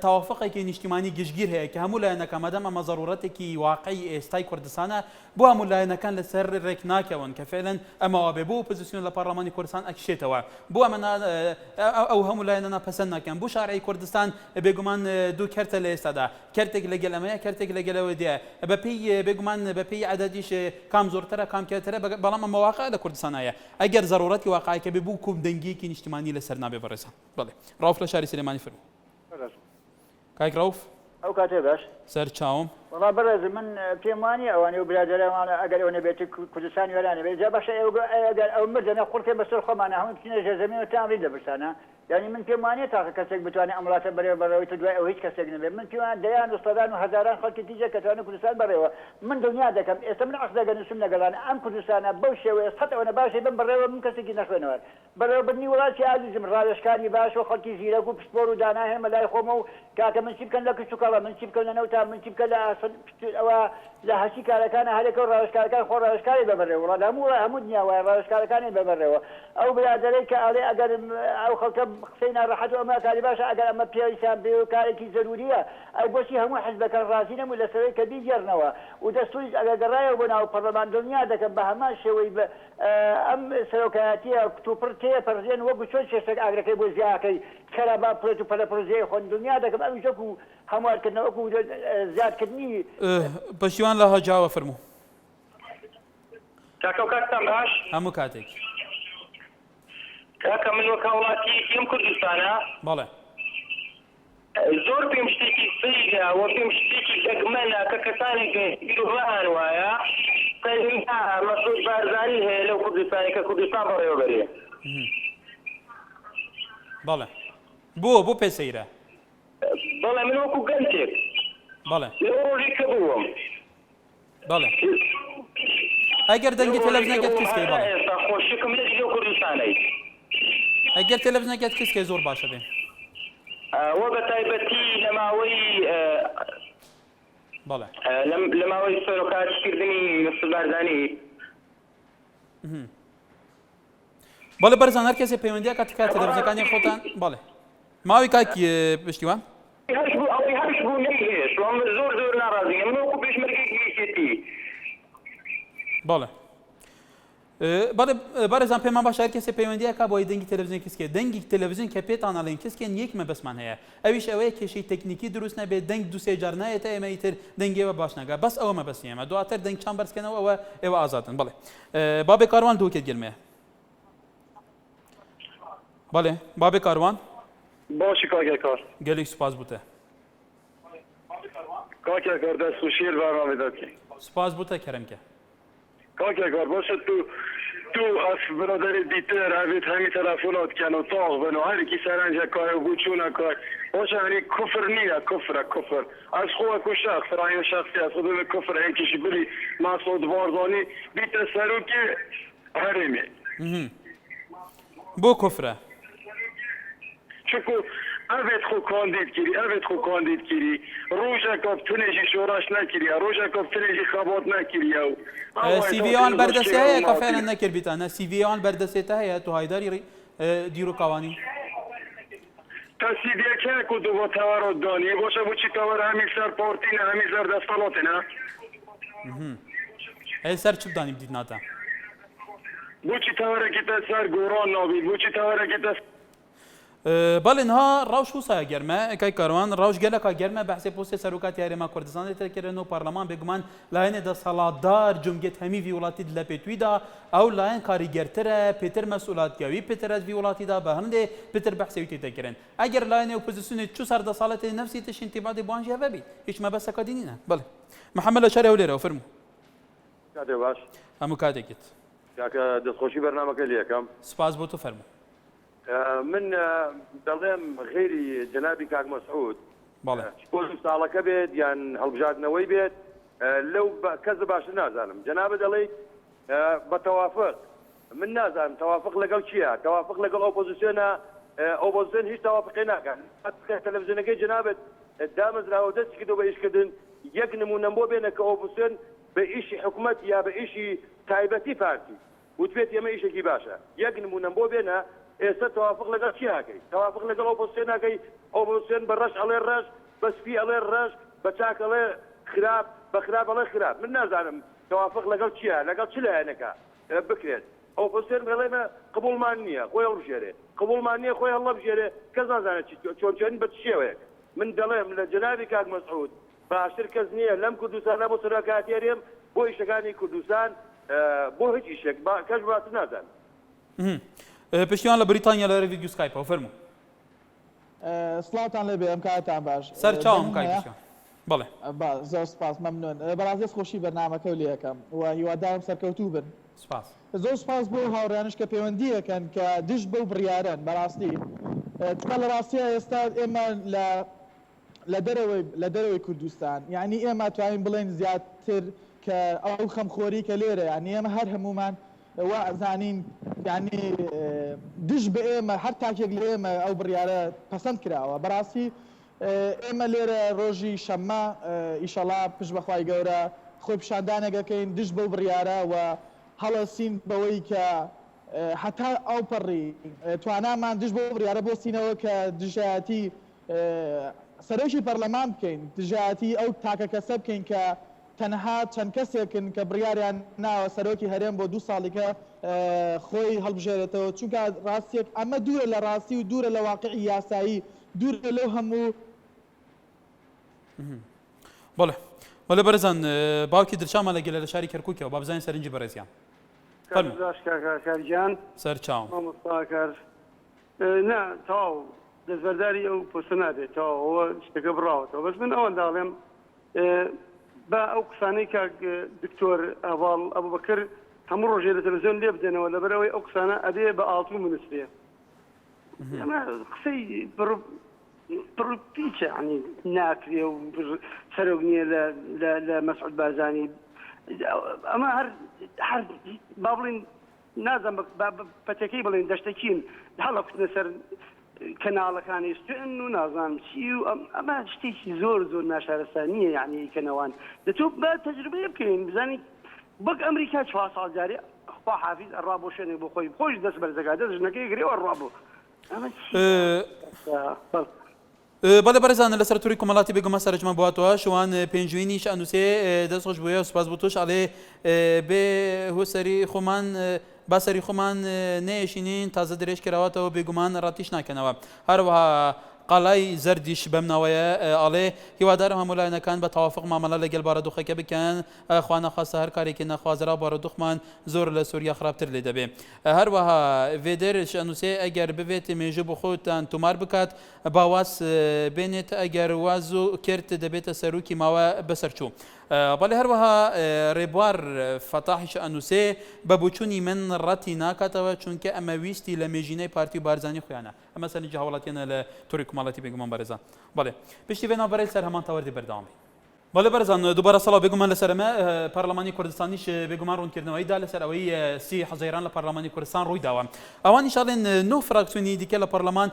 تەوافقێکی نیشتیمانی گشتگیر هەیە کە هەموو لایەنەکە مەدەم ئەمە ضرورەتێکی واقعی ئێستای کوردستانە بۆ هەموو لایەنەکان لەسەر ڕێک ناکەون کە فعلەن ئەمەوە بێ بۆ پۆزیسیۆن لە پەرلەمانی کوردستان ئەکشێتەوە بۆ ئەمە ئەو هەموو لایەنە پەسەند ناکەن بۆ شارعی کوردستان بێگومان دوو کەرتە لە ئێستادا کەرتێک لەگەڵ ئەمەیە کەرتێک لەگەلەوە دیە بەپێی بێگومان بەپێی عەدەدیش کام زۆرترە کام کێترە بەڵام ئەمە واقع لە کوردستانایە ئەگەر ضرورەتی واقعیکە بێ بوو کوم دەنگیەکی نیشتیمانی لەسەر نابێ بەڕێزان بەڵێ ڕاوف لە شاری سلێمانی فەرموو کاک ڕاوف ئەو کاتێ باش سەر چاوم وڵا بەڕێز من پێم وانی ئەوانەی و برادەرەوانە ئەگەر ئەوە نەبێتی کوردستانی وێرانە بێت جا باشە ئەگەر ئەو مردەنە قورتێ بەسەر خۆمانە هەموو بچینە ژێرزەمینەوە تامڕین دەبرسانە یعنی من پێم وانێت تاقە کەسێک بتوانێت ئەم وڵاتە بەڕێوە بەڕێوەی تو دوای ئەو هیچ کەسێک نەبێت من پێم وانە دەیان و سەدان و هەزاران خەڵکی دیجە کە توانێت کوردستان بەڕێوە من دڵنیا دەکەم ئێستا من عەقد دەگەنووسم لەگەڵانە ئەم کوردستانە بەو شێوەیە سەد ئەوەنە باشێ بم بەڕێوە من کەسێکی نەخوێنەوە بەڕێوەبردنی وڵاتی عزیزم ڕاوێژکاری باش و خەڵکی زیرەک و پشتپۆر و دانا هێمە لای خۆمە و کاکە من چی بکەن لە کچ و کەڵە من چی بکەن لە نەوتا من چی بکەن لە ئەوە لە هەچی کارەکانە هەرێکە و ڕاوێژکارەکان خۆ ڕاوێژکاری ببەڕێوە وڵات هەموو دنیا وایە ڕاوێژکارەکانی ببەڕێوە ئەو برادەرەی کە ئەڵێ ئەگەر ئەو خەڵکە قسەی ناڕەحەت و ئەمە کاری باشە ئەگەر ئەمە پێویستیان بێ و کارێکی زەروریە ئەو بۆچی هەموو حیزبەکان ڕازی نەبوو لەسەرەوەی کە بیگەڕنەوە و دەستوری ئەگەر گەڕایەوە بۆ ناو پەرلەمان دڵنیا دەکەم بە هەمان شێوەی ئەم سەرۆکایەتیە تووپڕ تێپەرزێن وەکو چۆن شێشتێک ئاگرەکەی بۆ زیاکەی کەرەبا پرێت و پەلەپڕۆزەیە خۆن دڵنیا دەکەم ئەو ژەک و هەموارکردنە وەکو زیادکردنی پشتیوان لە هەجاوە فەرموو کاکە و کاکتان باش هەموو کاتێک کاکە من وەک وڵاتیەکیم کوردستانە بەڵێ زۆر پێم شتێکی سەیرە وە پێم شتێکی دەگمەنە کە کەسانێک بیرروان وایە مەسعود بارزانی هەیە لەو کوردستانی کە کوردستان بەڕێوەبەرێ بەڵێ بۆ پێ سەیرە بەڵێ من وەکو گەنجێک بەڵێ لەو ڕۆژی کە بووم بەڵێ ئەگەر دەنگی تەلەڤیزیۆنەکەت کەسکەی بەڵێ ئێستا خۆشیکم لە لەو کوردستانەی ئەگەر تەلەڤیزیۆنەکەت کەسکەی زۆر باشە بێ وە بە تایبەتی لە ماوەی بەڵێ لە ماوەی سەرۆکاتکردنی مەسعود بارزانی بەڵێ بەرزان هەر کەسێک پەیوەندیە کاتێکا تەلەڤیزیۆنەکانی خۆتان بەڵێ ماوەی کاکی پشتیوان هەش بوو نەیهێش زۆر ناڕازیە من وەکو پێشمەرگەیەکی یەکێتی بەڵێ بەرزان پێمان باشە هەر کەسێک پەیوەندیەکە بۆی دەنگی تەلەڤیزیۆن کەسکێ دەنگی تەلەڤیزیۆن کە پێتان ئەڵێن کەسکێن یەکمە بەسمان هەیە ئەویش ئەوەیە کێشەی تەکنیکی دروست نەبێت دەنگ دووسێ جار نایێتە ئێمە ئیتر دەنگێوە باش ناگا بەس ئەوەمە بەسی ئێمە دواتر دەنگ چان بەرزکەنەوە ئەوە ئێوە ئازادن بڵێ بابێ کاروان دووکێت گرمەیە بەڵێ بابێ کاروان باشی کاکە کار گەلێک سوپاس بووتە کاکە کار دەست و شیر بەرنامە دەکەی سوپاس بووتە کەرەمکە کاکە کار باشە تو از برادر دیتر هەبێت هەمی تەلەفۆنات کەن و تاغ بن و هەرکی سەرنجە کارە بوو چوونە کار باشە هەنی کوفر نییە کوفر از خۆ وەکو شەخص ڕایە شەخصی از خۆ بێ کوفر هەیەکیشی بری مەسعود بارزانی بیتە سەرۆکی هەرێمێ بۆ کوفرە چونکو ئەوێت خۆ کاندید کردی ڕۆژێکە تنێژی شۆڕاش نەکردی ڕۆژێکە تنێژی خەبات نەکردیە و سیڤیان بەردەستی هەیە کە فێرن نەکردبیتانە سیڤیان بەردەسێتە هەیە تو هایداری دیرروکاوانی تا سیڤیەکەیەک و دووە تەوەڕۆت دانی باشە بۆچی تەوەرە هەمی سەر پارتینە هەمی سەر دەسەڵاتێنە هەیە سەر چ بدانی بدیت ناتە بۆچی تەوەرەکێتە سەر گۆڕان نابیت بۆچی تەوەرەکێتە بەڵێنها ڕاوش وسایە گەرمە ئەکای کاروان ڕاوش گەلەکە گەرمە بەحسێ پۆستی سەرۆکاتی هەرێما کوردستان دەتەکردن و پەرلەمان بێگومان لایەنێ دەسەڵاتدار جمهوریەت هەمی وی وڵاتی لە پێتویدا ئەو لایەن کاریگەرترە پێتر مەسئولاتیاوی پێترە وی وڵاتیدا بە هەندێ پێتر بەحسێوی تێدەکردن ئەگەر لایەنێ ئۆپۆزیسیۆنێ چ سەردەساڵەتی نەفسی تش انتیبادی بوانژیا ببی هیچ مەبەسەکە دینینە بڵێ محەممەد لە شارێ لێرەوە فەرموو کاتێ باش هەموو کاتێکت کاکە دەستخۆشی بەرنامەکە لێ یەکەم سپاس بۆ تۆ فەرموو من دەڵێم غێری جەنابی کاک مەسعود ساڵەکە بێت یان هەڵبژاردنەوەی بێت لەو کەس باشتر نازانم جەنابە دەڵێیت بە تەوافق من نازانم تەوافق لەگەڵ چییە تەوافق لەگەڵ ئۆپۆزیسیۆنە ئۆپۆزیسیۆن هیچ تەوافقی ناکەن تەلەڤیزیۆنەکەی جەنابەت دامەزراوە دەستی کردو بە ئیشکردن یەک نمونە بۆ بێنە کە ئۆپۆزیسیۆن بە ئیشی حکوومەت یا بە ئیشی تایبەتی پارتی وتبێت ئێمە ئیشێکی باشە یەک نمونە بۆ بێنە ئێستا تەوافق لەگەڵ چی هاکەی تەوافق لەگەڵ ئۆپۆزیسیۆن ناکەی ئۆپۆزیسیۆن بە ڕەش ئەڵێ ڕەش بە سپی ئەڵێ ڕەش بە چاک ئەڵێ خراپ بە خراپ ئەڵێ خراپ من نازانم تەوافق لەگەڵ چییە لەگەڵ چ لایەنەکە بکرێت ئۆپۆزیسیۆن بڵێمە قبوڵمان نییە خۆی هەڵبژێرێ قبوڵمان نییە خۆی هەڵبژێرێ کەس نازانێت چۆنچێن بە شێوەیە من دەڵێم لە جەنابی کاک مەسعود باشتر کەس نییە لەم کوردستانە بۆ سەرۆکاتیێرێم بۆ ئیشەکانی کوردستان بۆ هیچ ئیشێک کەس باشتر نازانم پشتیوان لە بریتانیا لە ڤیدیۆ سکایپەوە فەرموو سڵاتان لێ بێ ئەم کاتان باش سەر چاوم کای بەڵێ زۆر سپاس مەمنون بەڕاستی خۆشی بەرنامەکە و لێ یەکەم و هیوادارم سەرکەوتوو بن سپاس زۆر سپاس بۆ هاوڕانش کە پەیوەندیەکەن کە دش بەو بڕیارن بەڕاستی چکە لە ڕاستیە ئێستا ئێمە لە دەرەوەی کوردستان یعنی ئێمە توانین بڵێن زیاتر کە ئەو خەمخۆری کە لێرە یعنی ئێمە هەر هەمومان وازانین یعنی دش بە ئێمە هەر تاکێک لە ئێمە ئەو بڕیارە پەسەند کراوە بەڕاستی ئێمە لێرە ڕۆژی شەممە ئیشەڵا پشت بەخوای گەورە خۆی پیشاندانێکەکەین دش بەو بڕیارە و هەڵەسین بەوەی کە حتا ئەو پەڕی توانامان دش بۆ بڕیارە بۆستینەوە کە دژایەتی سەرۆکی پەرلەمان بکەین دژایەتی ئەو تاکە کەسە بکەین کە تەنها چەند کەسێکن کە بڕیاریان ناوە سەرۆکی هەرێم بۆ 2 ساڵێکە خۆی هەڵبژێرێتەوە چونکە ڕاستیەک ئەمە دوورە لە ڕاستی و دوورە لە واقعی یاسایی دوورە لەو هەموو بله بله برزان باوکی درشام على جل شاری کرکوک و بابزین سرنجی برزیان فرمو کارجان سر چاو مستاكر نا تاو دزبرداري او بوسنادي تاو هو اشتكى براوته بس من اول دالم با او قساني كا دكتور ابو بكر همر روجي التلفزيون اللي بدنا ولا بروي او قسانا ادي باطو منسيه انا قسي بروبيتش يعني ناكري وسرقني لمسعود بارزاني اما هر بابلين نازم بتكي بلين دشتكين هلا كنت نسر كنال كان يستئن ونازم شيء اما شتي زور ناشر ثانيه يعني كنوان دتوب با تجربه يمكن بزاني بق امريكا فاصل جاري اخو حافظ الرابو شنو بو خوش دس برزقاده جنكي يجري والرابو اما بله برزان لسر توری کمالاتی بگم مسر جمع بواتوا شوان پنجوینیش اندوسه دست خوش بویا سپاس بوتوش علی به هو سری خمان بسری خمان نشینین تازه درش کراوات و بگمان راتیش نکنوا هر وها قلای زردیش بمنوایه علی هیوادارم همولای نکن به توافق معامله لگل باردوخه که بکن خوانه خاصه هر کاری که نخوازرا باردوخمان زور لسوریا خرابتر لیده بی هر وها ویدرش انوسه اگر بویت میجو بخودتان تومار بکات باواس بینت اگر وازو کرت دبیت سروکی ماوا بسرچو بله هر وها ربوار فتاحش انوسه ببوچونی من راتی ناکاتوا چونکه اما ویستی لمیجینه پارتی بارزانی خویانه اما سر اینجا حوالاتینا لتوری کمالاتی بگمان برزان بله پشتی وینا برای سر همان تاوردی بردامی بله برزان دوباره سلام بگمان لسر ما پارلمانی کردستانیش بگمان رون کردنوایی دا لسر اوی سی حزیران لپارلمانی کردستان روی داوام اوان انشالله نو فراکسیونی دیگه لپارلمان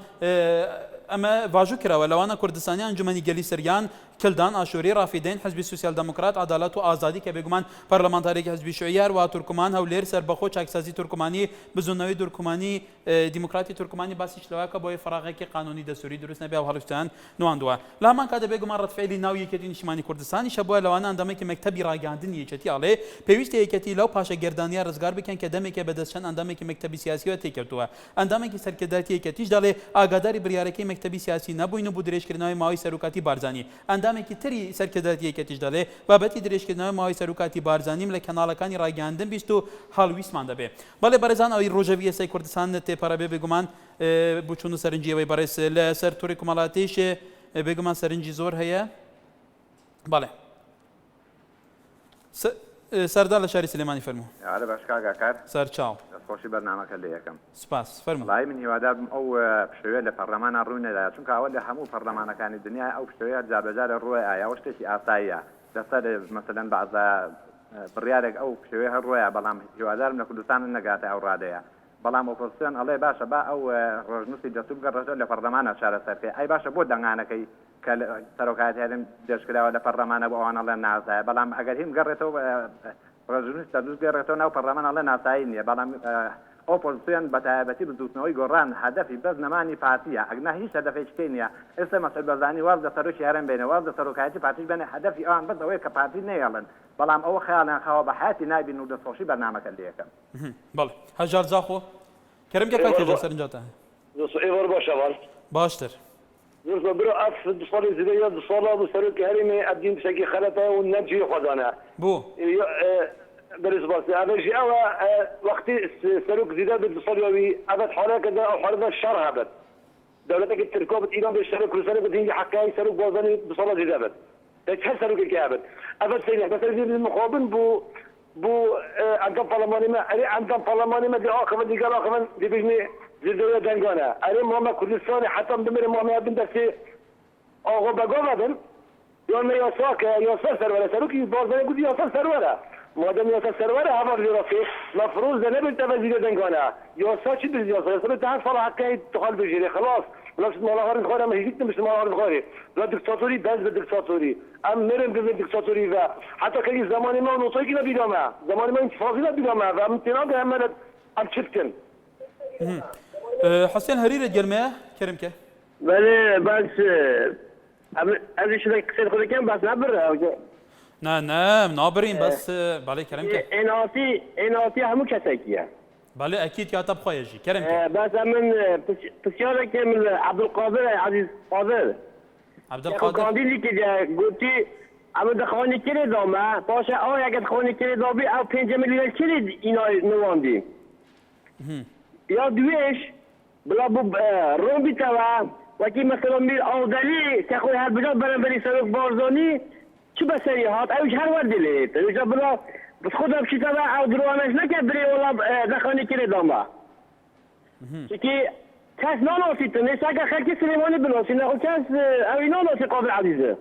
اما واجو کرا ولوانا کردستانی انجمنی گلی سریان کلدان آشوری رافیدین حزب سوسیال دموکرات عدالت و آزادی که بگمان پارلمانتاری حزب شیوعی و ترکمان هولیر سر بخو چاکسازی ترکمانی بزنوی ترکمانی دموکراتی ترکمانی باسیش لواکا بوی فراغی که قانونی دستوری درست نبی او هلوستان نواندوا لما کاده بگمان رد فعلی ناوی که نشمانی کردستانی شبوه لوانا اندامه که مکتبی راگاندن یکتی علی پیوسته یکتی لو پاشا گردانی رزگار بکن که دمه که بدستشن اندامه که مکتبی سیاسی و تکرتوا اندامه که سرکرداتی یکتیش داله آگاداری بریارکی مکتبی سیاسی نبوین و بودرش کردنهای ماوی سروکاتی بارزانی اندامه که تری سرکرداتی یکتیش داله و بتی درش کردنهای ماوی سروکاتی بارزانیم لکنالکانی راگاندن بیست و حالویس مانده به بله برزان اوی روجوی سی کردستان ته پرابه بگمان بچونو سرنجی وی برس لسر توری کمالاتیش بگمان سرنجی زور هيا بله سردار شهری سلیمانی فرمو على باش كاكا كار سر تشاو خوشي برنامج اللي يكم سباس فرمو والله من هوادار او بشويه لبرلمان الرونا لا چونك اول همو برلمان كان الدنيا او بشويه جابجار الرؤيا يا وشتي اسايا دفتر مثلا بعض بريالك او بشويه الرؤيا بلام هوادار من كردستان النقاط او راديه بلام اوبوزيسيون الله باشا با او رجنوسي جسوب قررتو لبرلمان شهر سركي اي باشا بود دعانا كي سروكات هذم دشكلا ولا برلمان ابو انا الله ناس بلام اگر هم قررتو رجنوسي تدوس قررتو نو برلمان الله ناسايني بلام اوبوزيسيون بتابتي بدوتنوي قران هدفي بس نماني بارتيا اجنا هيش هدفي كينيا اسا مسعود بارزاني ورد سروشي هرم بينه ورد سروكاتي بارتي بين هدفي ان بس هو كبارتي نيلن بلام او خيالا خوا بحياتي نايب انه دسوشي برنامج اللي يكم بله هجار زاخو كرم كاكا جا سرنجاته نص ايفر باشا باشتر نص برو اف دصالي زيديا دصاله بسروك هرمي الدين بشكل خلطه والنجي خدانا بو بالنسبه انا جي وقت سروك زيدان بالصليوي ابد حوالي كذا او حوالي الشر ابد دولتك التركوبة ايران بالشرك رسالة بدين حكاية سروك بوزاني بصلاة زيدان تحس سروك الكابد ابد سيني بس المقابل بو عندهم برلماني ما عندهم برلماني ما دي اخر دي قال اخر دي بيجني زيدويا دنگانا اري مهما كردستاني حتى بمر مهما بن دسي اغو بغوبن يوم يوساك يوسا سرولا سروكي بوزاني قد يوسا سرولا مادام يوسا سرولا هفر جرافي مفروض ده نبنت بزيدو دنگانا يوسا چي بزيدو يوسا ده صلاح حكاية تخال بجري خلاص بلاش مالاغار الخاري ما هيجيت مش مالاغار الخاري لا دكتاتوري بس بالدكتاتوري ام مرم بالدكتاتوري و حتى كي زماني ما نوصي كده بيدامه زماني ما انتفاضي لا بيدامه و امتناع هم ام شفتن حسين هريرة جرمه كرمكه بله بس از شده كسر خود كم بس نبر نه نابرين بس بله كرمكه اناسی همو کسکیه بله اكيد يا طب خوايجي كرمكه بس من بسيارك من عبد القادر عزيز قادر عبدالقادر قاندیلی که گفتی اما دخوانی کلی دامه باشه آیا اگه دخوانی کلی دابی او 5 میلیون کلی اینا نواندی یا دویش بلا روم بیتوا وکی مثلا میر آودلی که خوی هر بجا برن بری سرک بارزانی چی بسری هات اوش هر وردی لید اوش بلا بس خودم شیطا او دروانش نکرد بری اولا دخوانی کلی دامه چکی کس ناناسید نیست اگر خلکی سلیمانی بناسی نخو کس اوی ناناسی قابل عزیزه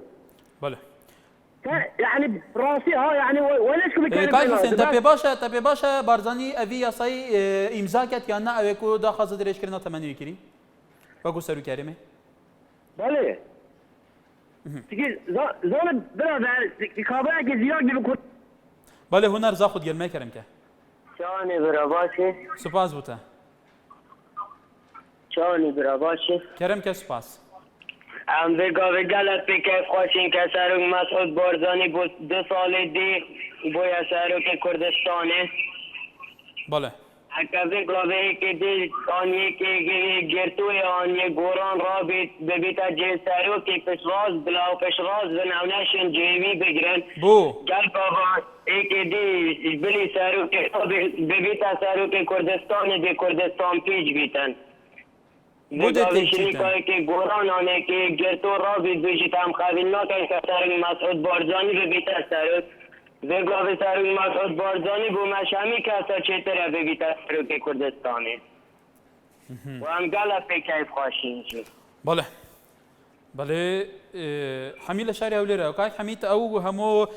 بله يعني راسي ها يعني وليش كم يتكلم كايسن تبي باشا بارزاني ابي ياساي امضا كات يانا اويكو دا خاصه دريش كرنا 8 كري باكو سرو كريمه بله تيجي زول برادر كابا كي زياد بيكون بله هنر زاخد gelmeye كرمك شاني براباشي سپاس بوتا شاني براباشي كرمك سپاس ام وگا گلت بکیف خوشین که سروک مسعود بارزانی بود 2 سال دی بویا سروک کردستانه بله اکا وگا که دی آنیه که گرتوی آنیه گوران را ببیتا جه سروک پشراز بلا و پشراز بناونشن جیوی بگرن بو گل بابا ایک دی بلی سروک ببیتا سروک کردستانه دی کردستان پیج بیتن وگاوشنی که گوران آنه که گرتو را بیجیت هم خوین نکن که سرک مسعود بارزانی ببیت سرک وگاو سرک مسعود بارزانی بو مشهمی که اصلا چطره ببیت سرک کردستانی و هم گلت بکیف خوشین جی بله بله حميل شاري أوليرا وكاي حميت أو همو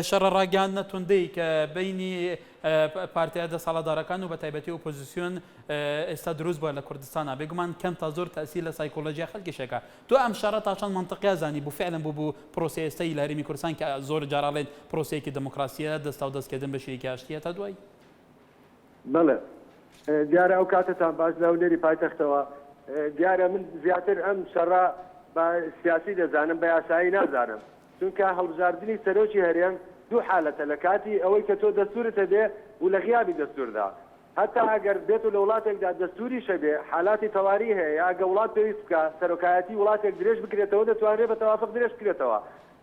شر راجعنا تندي كبيني بارتي هذا صلاة داركان وبتايبتي أوبوزيسيون استدروز بولا كردستان بيجمان كم تزور تأثير سايكولوجيا خلق شكا تو أم شرط عشان منطقة زاني بو فعلا بو بروسي استيل هرمي كردستان كزور جارالين بروسي كديمقراطية دستاودس كدم بشريكة أشتية تدوي بله دیاره أو كاتتان باش لوليري بايتختوا دیاره من زياتر أم شر با سیاسی دەزانم بە یاسایی نازانم چونکە هەڵبژاردننی سەرۆکی هەرێم دوو حالەتە لە کاتی ئەوەی کە تۆ دەستورتە دێ و لە غیابی دەستوردا هەتا ئەگەر بێت و لە وڵاتێکدا دەستوری شەبێ حالاتی تەواری هەیە یاگە وڵات پێویست بکە سەرۆکایەتی وڵاتێک درێژ بکرێتەوە دەتوانرێت بە تەوافق درێژ بکرێتەوە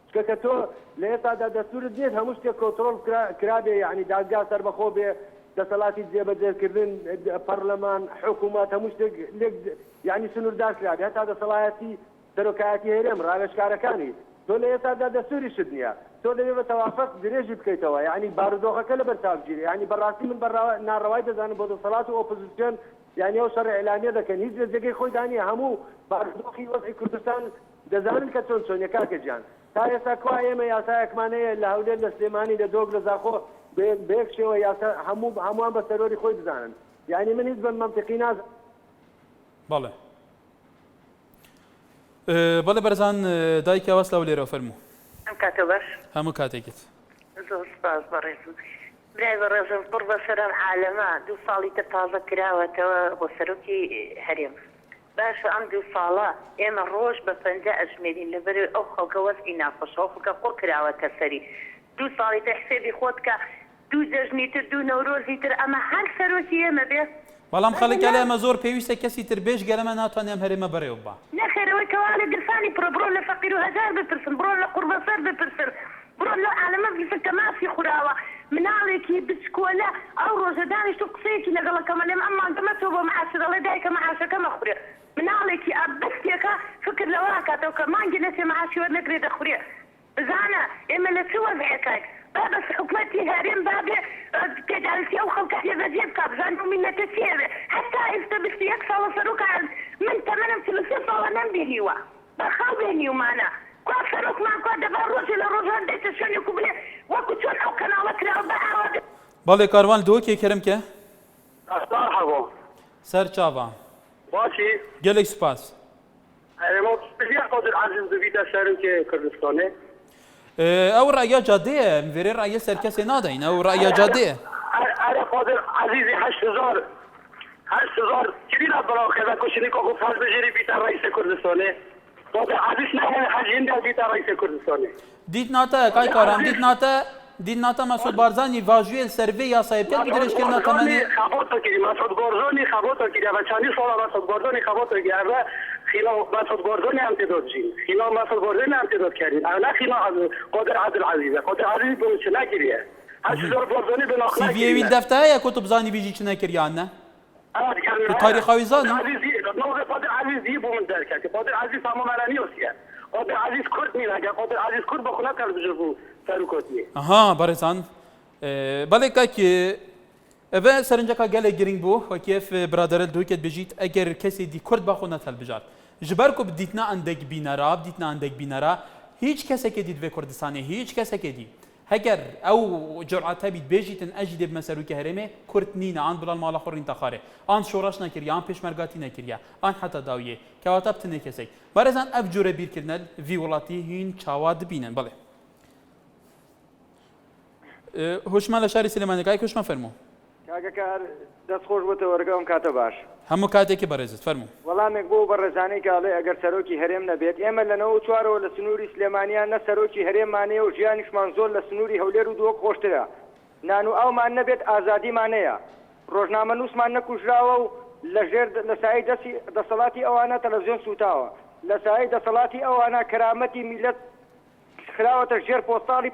چکە کە تۆ لە ئێستادا دەستورت دێت هەموو شتێک کۆنتڕۆڵ کرابێ یعنی دادگا سەربەخۆ بێ دەسەڵاتی جێبەجێکردن پەرلەمان حکوومەت هەموو شتێک یعنی سنووردار کرابێ هەتا دەسەڵایەتی سەرۆکایەتی هەرێم ڕاوێژکارەکانی تۆ لە ئێستادا دەستوری شت نییە تۆ دەبێت بە تەوافق درێژی بکەیتەوە یعنی بارودۆخەکە لە بەرچاوگیری یعنی بەڕاستی من ناڕەوای دەزانم بۆ دەسەڵات و ئۆپۆزیسیۆن یعنی ئەو شەڕ ئێلانیە دەکەن هیچ لە جێگەی خۆی دانیە هەموو بارودۆخی وەزعی کوردستان دەزانن کە چۆن چۆنیە کاکە گیان تا ئێستا کوا ئێمە یاسایەکمانەیە لە هەولێر لە سلێمانی لە دۆک لە زاخۆ بەیەک شێوە یاسا هەمووان بە سەرۆری خۆی دەزانن یعنی من هیچ بە منطقی نازانم بەڵێ بەڵێ بەرزان دایکی ئەوەس لە ولێرە فەرموو ئەم کاتە باش هەموو کاتێکت زۆر سپاس بەڕێزم برای بەڕێزم پڕ بەسەر ئەم عالەمە 2 ساڵی تر تازە کراوەتەوە بۆ سەرۆکی هەرێم باشە ئەم 2 ساڵە ئێمە ڕۆژ بە پەنجە ئەژمێرین لەبەر ئەو خەڵکە وەزعی ناخۆشە ئەو خەڵکە قوڵ کراوەتە سەری 2 ساڵی تر حسێبی خۆت کە 2 جەژنی تر 2 نەورۆزی تر ئەمە هەر سەرۆکی ئێمە بێت بەڵام خەڵک لە ئەمە زۆر پێویستە کەسی تر بێژ گەرەمە ناتوانێ ئەم هەرێمە بەڕێوە بە نەخێرەوەی کەوانە گرفانی پڕە بڕۆ لە فەقیر و هەزار بپرسن بڕۆ لە قوربەسەر بپرسن بڕۆ لە عالەمە بپرسن کە مافی خوراوە مناڵێکی بچکۆلە ئەو ڕۆژە دانیشت و قسەیەکی لەگەڵەکەمە لێم ئەممان دەمەتەوە بۆ مەعاشە دەڵێ دایکە مەعاشەکە مەخورێ مناڵێکی ئەبەستێکە فکر لەوە کاتەوە کە مانگی نەسێ مەعاشی وەرنەگرێ دەخورێ بزانە ئێمە لە چ وەزعێکاک بس حكومتي هارين بابي كدالتي او خلق احنا بديت كابزان ومن نتسيبه حتى استبست يكسر وصاروك من 38 صار نمبي هوا بخاو بيني ومانا كوافروك ما كو دبر روجي لروجان ديت شنو كوبلي وكتون او كنالك لا بعوض بالي كاروان دوكي كرمكه مرحبا سر چاوا باشي gelek spas انا مو بزياد قادر عزيز بيتا شارك كردستاني او رأي جادية مفيري رأي سركسي نادين او رأي جادية انا قادر عزيزي 8000 كرينا براو كذا كوشني كوكو فاز بجري بيتا رئيس كردستاني قادر عزيز نحن حاجين دا بيتا رئيس كردستاني ديت ناتا كاي كارام ديت ناتا مسعود بارزاني فاجويل سيرفي يا صاحبتي بدرش كلمة تمني خبطة كده مسعود بارزاني خبطة كده بچاني صورة مسعود بارزاني خبطة كده خلال مسعود باردانی هم تعداد جین خلال مسعود باردانی هم تعداد کردین نه خلال قادر عبدالعزیز قادر عزیز بون چه نکریه هر چیزا باردانی به ناخلا سیوی ویل دفتر یا کتب زانی بیجی چه نکریان نه تاریخ خویزان قادر عزیز بون درکتی قادر عزیز تمام علنی است قادر عزیز کرد میره قادر عزیز کرد بخونه تلویزیون سرکوتی آها برزان بله که اوه سرنجکا گله گرینگ بو و کیف برادر دویکت بجیت اگر کسی دی کرد بخونه تلویزیون جبرکو بدیتنا اندک بینارا بدیتنا اندک بینارا هیچ کسی که دید به کردستانی هیچ کسی که دید هگر او جرعته بید بجیتن اجید بمسرو که هرمه کرد نینه آن بلال مالا خورین تخاره آن شورش نکریه آن پیشمرگاتی نکریه آن حتی داویه که واتب تنه کسی برزن اف جوره بیر کردن وی ولاتی هین چاواد بینن بله هوشمال شهر سلیمانی که هوشمال فرمو کاکار دەست خۆش بۆتەوە وەرگەم کاتە باش هەموو کاتێکی بەڕێزت فەرموو وەڵامێک بۆ بەڕێزانەی کاڵێ ئەگەر سەرۆکی هەرێم نەبێت ئێمە لەنەوە چوارەوە لە سنووری سلێمانیان نە سەرۆکی هەرێمانەیە و ژیانیشمان زۆر لە سنووری هەولێر و دۆک خۆشترە نان و ئاومان نەبێت ئازادیمانەیە ڕۆژنامە نووسمان نەکوژراوە و لەژێر لە سایەی دەسەڵاتی ئەوانە تەلەڤیزیۆن سوتاوە لە سایەی دەسەڵاتی ئەوانە کەرامەتی میلەت خراوەتە ژێر پۆستاڵی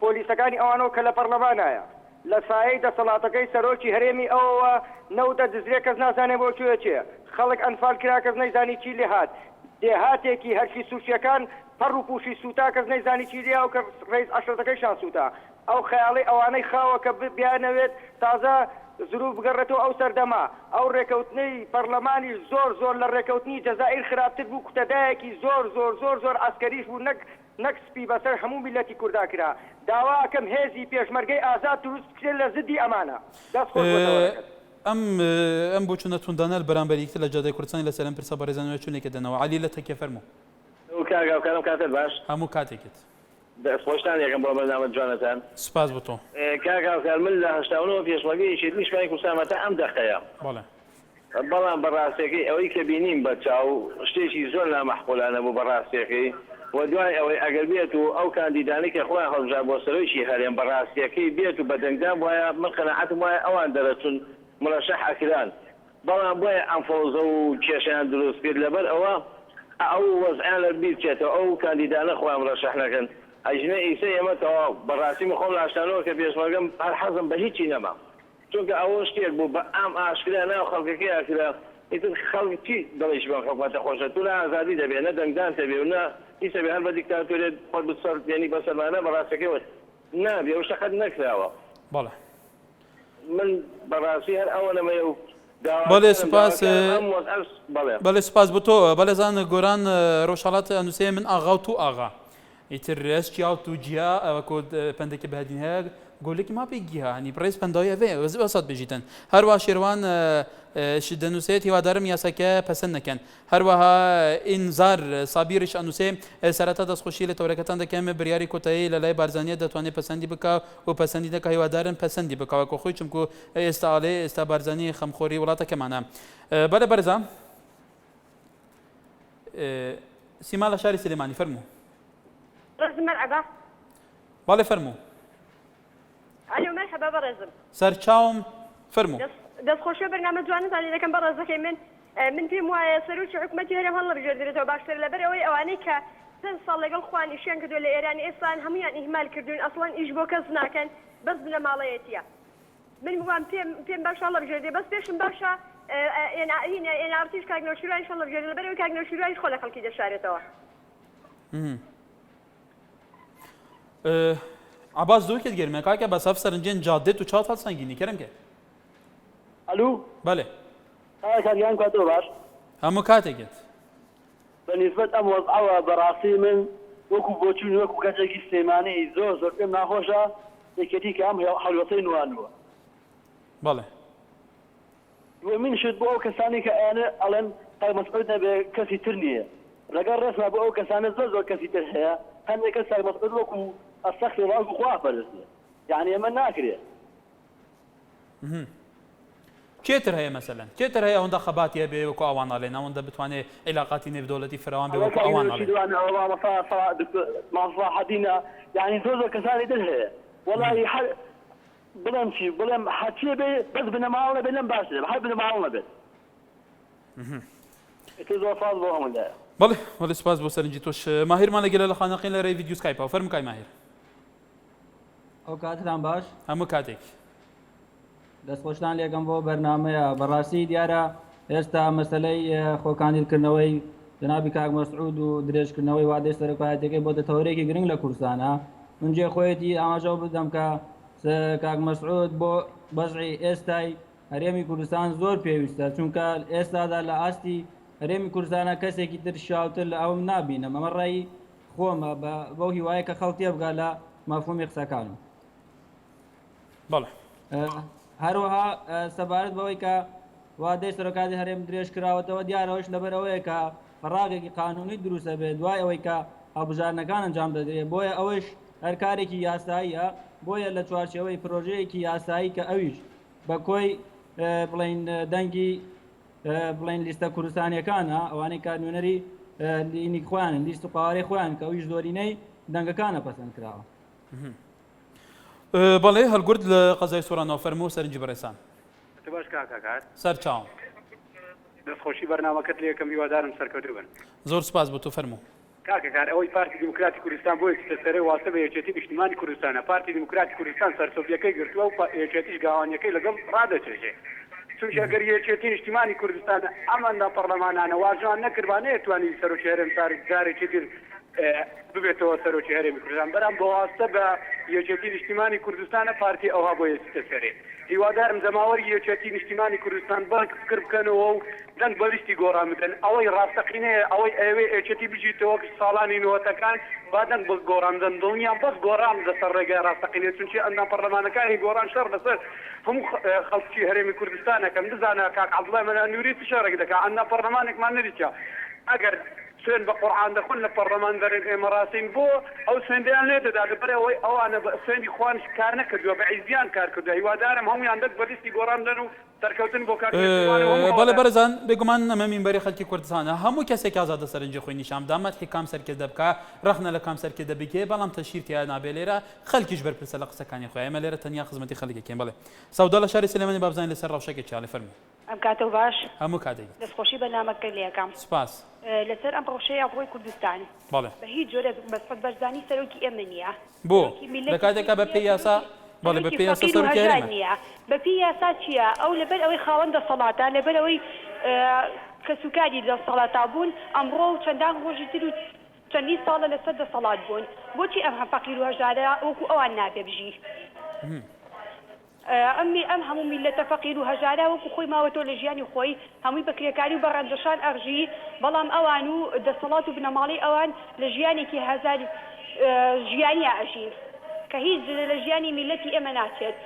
پۆلیسەکانی ئەوانەوە کە لە پەرلەمانایە لە سایەی دەسەڵاتەکەی سەرۆکی هەرێمی ئەوەوە نەودە دزرێ کەس نازانێ بۆ کوێ چێ خەڵک ئەنفال کرا کەس نەیزانی چی لێ هات دێهاتێکی هەرشی سووشیەکان پەڕ و پوشی سوتا کەس نەیزانی چی لێ و کە ڕێز عەشرەتەکەیشان سوتا ئەو خەیاڵی ئەوانەی خاوە کە بیانەوێت تازە زروو بگەڕێتەوە ئەو سەردەما ئەو ڕێکەوتنەی پەرلەمانی زۆر لە ڕێکەوتنی جەزائیر خراپتر بوو کوتەدایەکی زۆر ئاسکەریش بوو نەک سپی بەسەر هەموو میلەتی کووردا کرا داواکەم هێزی پێشمەرگەی ئازاد دروست کرێت لە زدی ئەمانە دەست خۆش ئەم بۆ چونە توندانە بەرامبەریکتر لە جادەی کوردستانی لە سەرم پرسە بەڕێزانەوە چونێکە دەنەوە عەلی لە تەکیە فەرموو کاکەم کاتت باش هەموو کاتێکت دەستخۆشتان یەکەم بۆ بەرنامە جوانەتان سپاس بۆ تۆ کاکە من لە هەشتاونەوە پێشمەرگەیەکی لیشمانی کوردستانمەتە ئەم دەقەیە بەڵام بەڕاستیەکەی ئەوەی کە بینیم بە چاو شتێکی زۆر نامەحقولانە بوو بەڕاستیەکەی و دوای ئەوەی ئەگەر بێت و ئەو کاندیدانی کە خۆیان هەڵبژار بۆ سەرۆکی هەرێم بەڕاستیەکەی بێت و بەدەنگدان وایە من قەناعەتم وایە ئەوان دەرەچون مرەشەح ئەکران بەڵام بۆیە ئەم فەوزە و کێشیان دروست کرد لەبەر ئەوە ئەو وەزعیان لە بیر بچێتەوە ئەو کاندیدانە خۆیان مرەشەح نەکەن ئەژنە ئیسە ئێمە تەواو بەڕاستی من خۆم لە هەشتانەوە کە پێشمەرگەم هەر حەزم بە هیچی نەما چونکە ئەوە شتێک بوو بە ئام ئاشکرا ناو خەڵکەکەی ئاکرا ئیتر خەڵکی چی دڵیش بە حکومەتە خۆشە تو لە ئازادی دەبێ نە دەنگدان تەبێ و نە ئیسە بێ هەر بە دیکتاتۆرێت خۆت بسەر یعنی بەسەرمانە بەڕاستەکەی نابێ ئەو شەقەت نەکراوە بەڵێ من بەڕاستی هەر ئەوە نەمەیە و بەڵێ سوپاس بەڵێ سوپاس بۆ تۆ بەڵێ زان گۆران ڕۆژهەڵات ئەنووسێ من ئاغا و تو ئاغا ئیتر ڕێسکی ئاو تو جیا ئەوە پندێکی بەهدین هەیە گۆلێکی ما پێگیها هەنی بڕێز پنداوی ئەوێ وەسات بژیتن هەروە شێروان دەنووسێت هیوادارم یاساکە پەسەند نەکەن هەروەها ئینزار سابیرش ئەنووسێ سەرەتا دەستخۆشی لە تەورەکەتان دەکەم بریاری کۆتایی لە لای بارزانیە دەتوانێت پەسەندی بکە و پەسەندی دەکە هیوادارن پەسەندی بکەوە خۆی چونکو ئێستا بارزانی خەمخۆری وڵاتەکەمانە بەلێ بەرزە سیما لە شاری سلێمانی فەرموو بەڵێ فەرموو الو مرحبا برزم سەرچاوم فەرموو دەستخۆشیە بەرنامە جوانتانی دەکەم بە ڕێزەکەی من پێم وایە سەرۆکی حکوومەتی هەرێم هەڵە بژێردرێتەوە باشتر لەبەر ئەوەی ئەوانەی کە چەند ساڵ لەگەڵ خوان ئیشیان کردو لە ئێرانی ئێستان هەمویان ئیهمال کردوون ئەسڵەن ئیش بۆ کەس ناکەن بەس بنە ماڵەیەتیە من وام پێم باشە هەڵە بژێردێ بەس پێشم باشە ئێنارتیش کاگنەوشیروایش هەڵە بژێردێ لەبەر ئەوەی کاگنەوشیروایش خۆ لە خەڵکی دەشارێتەوە عباس دووکت گەرمە کاکە بە سەف سەرنجێن جادێت و چاوت هەڵسەنگینی کەرم کرد الو بەڵێ کاریان کاتۆ باش هەموو کاتێکت بەنسبەت ئەم وەزعەوە بەڕاستی من وەکو بۆچوون وەکو کەسێکی سلێمانی زۆر پێم ناخۆشە یەکێتی کە ئەم هەڵوەتەی نوانووە بەڵێ من شت بۆ ئەو کەسانی کە ئەیانە ئەڵێن مسعود نەبێ کەسی تر نییە لەگەڵ ڕێسما بۆ ئەو کەسانە زۆر کەسی تر هەیە هەندێک کەس مسعود وەکو ئەستەغفر الله وەکو خوا پەرستێ یعنی ئەمە ناکرێت کێتر هەیە مەسەلەن کێتر هەیە ئەوەندە خەباتیە بێ وەکو ئەوان ئەڵێن ئەوەندە بتوانێت عیلاقاتی نێودەوڵەتی فراوان بێ وەکو ئەوان مەصلحەتینە یعنی زۆر کەسانی تر هەیە وەڵی بڵێم چی بڵێم حەچیە بێ بەس بنەماڵ نەبێت لەم باشە هەر بنەماڵ نەبێت زۆر فاز بۆ هەمووندایە بەڵێ وەلی سپاس بۆ سەرنجی تۆش ماهیرمان لەگەلە لە خانەقین لە ڕێی ڤیدیۆ سکایپەوە فەرمووکای ماهیر ئەو کاتتان باش هەموو کاتێک دەستخۆشتان لێگەم بۆ بەرنامەیە بەڕاستی دیارە ئێستا مەسەلەی خۆکاندیرکردنەوەی جنابی کاک مەسعود و درێژکردنەوەی وادەی سەرۆکایەتەکەی بۆ تەورێکی گرنگ لە کوردستانە من جێ خۆیەتی ئاماژە بدەم کە کاک مەسعود بۆ بەزعی ئێستای هەرێمی کوردستان زۆر پێویستە چونکە ئێستادا لە ئاستی هەرێمی کوردستانە کەسێکی تر شاوتر لە ئەوم نابینم ئەمە ڕێی خۆمە بەو هیوایە کە خەڵکی بگا لە مەفهومی قسەکانم بەڵێ هەروەها سەبارەت بەوەی کە وادەی سەرۆکاتی هەرێم درێژ کراوەتەوە دیارەوەش لەبەر ئەوەیە کە فەراغێکی قانونی دروستە بێت دوای ئەوەی کە هەڵبژارنەکان ئەنجام دەدرێت بۆیە ئەوەش هەر کارێکی یاساییە بۆیە لە چوارچێوەی پرۆژەیەکی یاسایی کە ئەویش بە کۆی بڵین دەنگی بڵین لیستە کوردستانیەکانە ئەوانەی کارنوێنەری لینی خۆیان لیست و قاوارەی خۆیان کە ئەویش زۆرینەی دەنگەکانە پەسەند کراوە بەڵێ هەلگورد لە قەزای سوورانەوە فەرموو سەرنجی بەڕێسان باش کاکات سەر چاوم دەستخۆشی بەرنامەکەت لێ یەکەم هیوادارم سەرکەوتوو بن زۆر سپاس بۆ تۆ فەرموو کاکەکار ئەوەی پارتی دیموکراتی کوردستان بۆ سەرێ واسە بە یەکێتی نیشتیمانی کوردستانە پارتی دیموکراتی کوردستان سەرسۆفیەکەی گرتووە و یەکێتیش گاوانیەکەی لەگەڵ ڕادەچێژێ چونکە ئەگەر یەکێتی نیشتیمانی کوردستان ئەمەندا پەرلەمانانە واژوان نەکردوانەیە توانی سەرۆکی هەرێم جارێکی تر ببێتەوە سەرۆکی هەرێمی کوردستان بەرام بۆ واستە بە یەکێتی نیشتیمانی کوردستانە پارتی ئەوها بۆ یەکێتە سەرێ هیوادارم زەماوەری یەکێتی نیشتیمانی کوردستان بانک فکر بکەنەوە و دەنگ بەلیستی گۆڕان بدەن ئەوەی ڕاستەقینەیە ئەوەی ئەوێ یەکێتی بژیتەوە ساڵانی نوەتەکان با دەنگ بە گۆڕان دەن دڵنیان بەس گۆڕان لەسەر ڕێگای ڕاستەقینێت چونکی ئەندام پەرلەمانەکانی گۆڕان شەڕ لەسەر هەموو خەڵکی هەرێمی کوردستانەکەم بزانە کاک عەبدوڵای مەلانووری چ شەڕێک دەکات ئەندام پەرلەمانێکمان نەدیتیا ئەگەر سوێن بە قورعان دەخۆن لە پەرلەمان دەرێن ئێمە ڕاستین بۆ ئەو سوێندیان لێدەدا لەبەرەوەی ئەوانە بە سوێندی خوانش کار نەکردووە بە عیزیان کار کردووە هیوادارم هەمویان دەست بەلیستی گۆڕاندن و سەرکەوتن بۆ کار بەڵێ بەرزان بێگومان ئەمە مینبەری خەڵکی کوردستانە هەموو کەسێک ئازادە سەرنجی خۆی نیشان دامەت کام سەرکردە بکە ڕەخنە لە کام سەرکردە بکێ بەڵام تەشیر تیا نابێ لێرە خەڵکیش بەرپرسە لە قسەکانی خۆی ئێمە لێرە تەنیا خزمەتی خەڵکێکین بڵێ سەودا لە شاری سلێمانی بابزانین لەسەر ڕەوشەکێک چاڵێ فەرموو ئەم کاتەوە باش هەموو کاتێک دەستخۆشی بەرنامەکە لێ یەکەم سپاس لەسەر ئەم ڕەوشەیە ڕۆی کوردستان بەڵێ بە هیچ جۆرە مەسعود بەرزانی سەرۆکی ئێمە نییە بۆ لە کاتێکا بە پێی یاسا بەڵێ بە پێی یاسا سەرۆکی هەرێمە بە پێی یاسا چییە ئەو لەبەر ئەوەی خاوەن دەسەڵاتە لەبەر ئەوەی کەسوکاری دەسەڵاتا بوون ئەمڕۆ و چەندان ڕۆژی تر و چەندی ساڵە لەسەر دەسەڵات بوون بۆچی ئەم فەقیر و هەژارە وەکو ئەوان نابێ بژی ئەم هەموو میلەتە فەقیر و هەژارە وەکو خۆی ماوەتەوە لە ژیانی خۆی هەمووی بەکرێکاری و بەڕەنجەشان ئەڕژی بەڵام ئەوان و دەسەڵات و بنەماڵی ئەوان لە ژیانێکی هەزار ژیانی ئەژین کە هیچ لە ژیانی میلەتی ئێمە ناچێت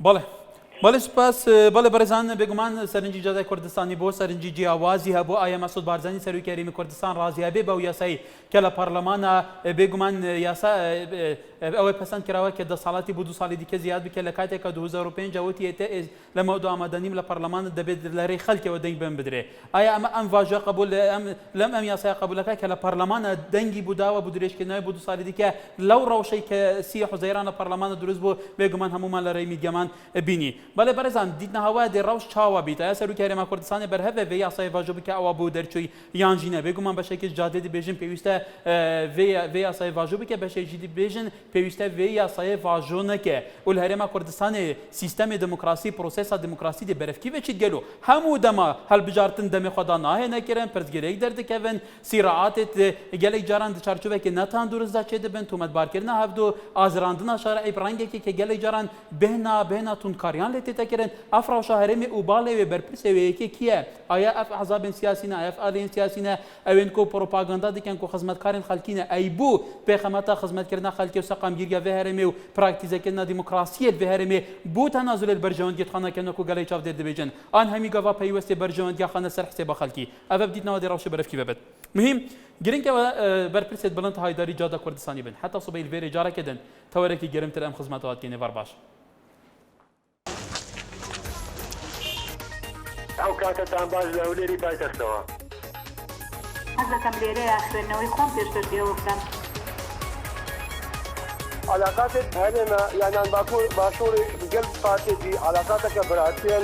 بەڵێ بەڵێ سپاس بەڵێ بەڕێزان بێگومان سەرنجی جادای کوردستانی بۆ سەرنجی جیاوازی هەبوو ئایا مەسعود بارزانی سەرۆکی هەرێمی کوردستان ڕازیە بێ بەو یاسایی کە لە پەرلەمانە بێگومان یاسا ئەوەی پەسەند کراوە کە دەسەڵاتی بۆ 2 ساڵی دیکە زیاد بکە لە کاتێکە 2005 وتی لە مەودە ئامادەنیم لە پەرلەمان دەبێت لە ڕێی خەڵکیەوە دەنگ بن بدرێ ئایا ئەمە ئەم ڤاژە قبول لەم ئەم یاسای قبولەکە کە لە پەرلەمانە دەنگی بوداوە بۆ درێژکردنەوەی بۆ 2 ساڵی دیکە لەو ڕەوشەی کە سی حوزەیران لە پەرلەمانە دروست بوو بێگومان هەمومان لە ڕێی میدیامان بینی بەڵێ بەڕێزان دیتنە هەوا دێ ڕەوش چاوە بیت ئایا سەرۆکی هەرێما کوردستانی بەرهەبێ بێ یاسای ڤاژە بکە ئەوە بۆ دەرچووی یانژینە بێگومان بەشێکی جادێ دەبێژن پێویستە vê yasayê vajû bike beşê jî dibêjin pêwîste vê yasayê vajû neke û li Herêma Kurdistanê sîstemê demokrasî prosesa demokrasî dê berevkî veçî gelo hemû dema helbijartin demê xwe da nahê nekirin pirsgirêk derdikevin sîraatê gelek caran di çarçovekê netan durist da çê dibin tûmetbarkirina hevdû azirandina şerî rengekê ke gelek caran bêhna tûnkariyan lê tê tekirin ev rewşa herêmê û balê wê berpirsê wê yekê ki ye aya ev hezabên siyasî ne ev aliyên siyasî ne evên ku propaganda dikin ku xizmetkarên xelkî ne ey bû pêxemeta xizmetkirina xelkê û seqamgiriya vê herêmê û praktîzekirina demokrasiyê vê herêmê bû tenazulê berjewendiyê xanekene ku gelek çav dê dibêjin an hemî gava peywestê berjewendiya xane ser hesêba xelkî ev ev dîtnawa dê rewşê berevkî vebet muhîm girîng ew berpirsê bilind haydarî cada Kurdistanî bin heta sobê li vêrê carekê din tewerekî gerimtir em xizmeta hatkînê var baş ئەو کاتتان باش لە هەولێری پایتەختەوە حەز دەکەم لێرەیە خوێندنەوەی خۆم پێشتر پێوە بکەم علاقاتت هەرێمە یانان باشووری گەل پارتێکی علاقاتەکە بەرهەتێن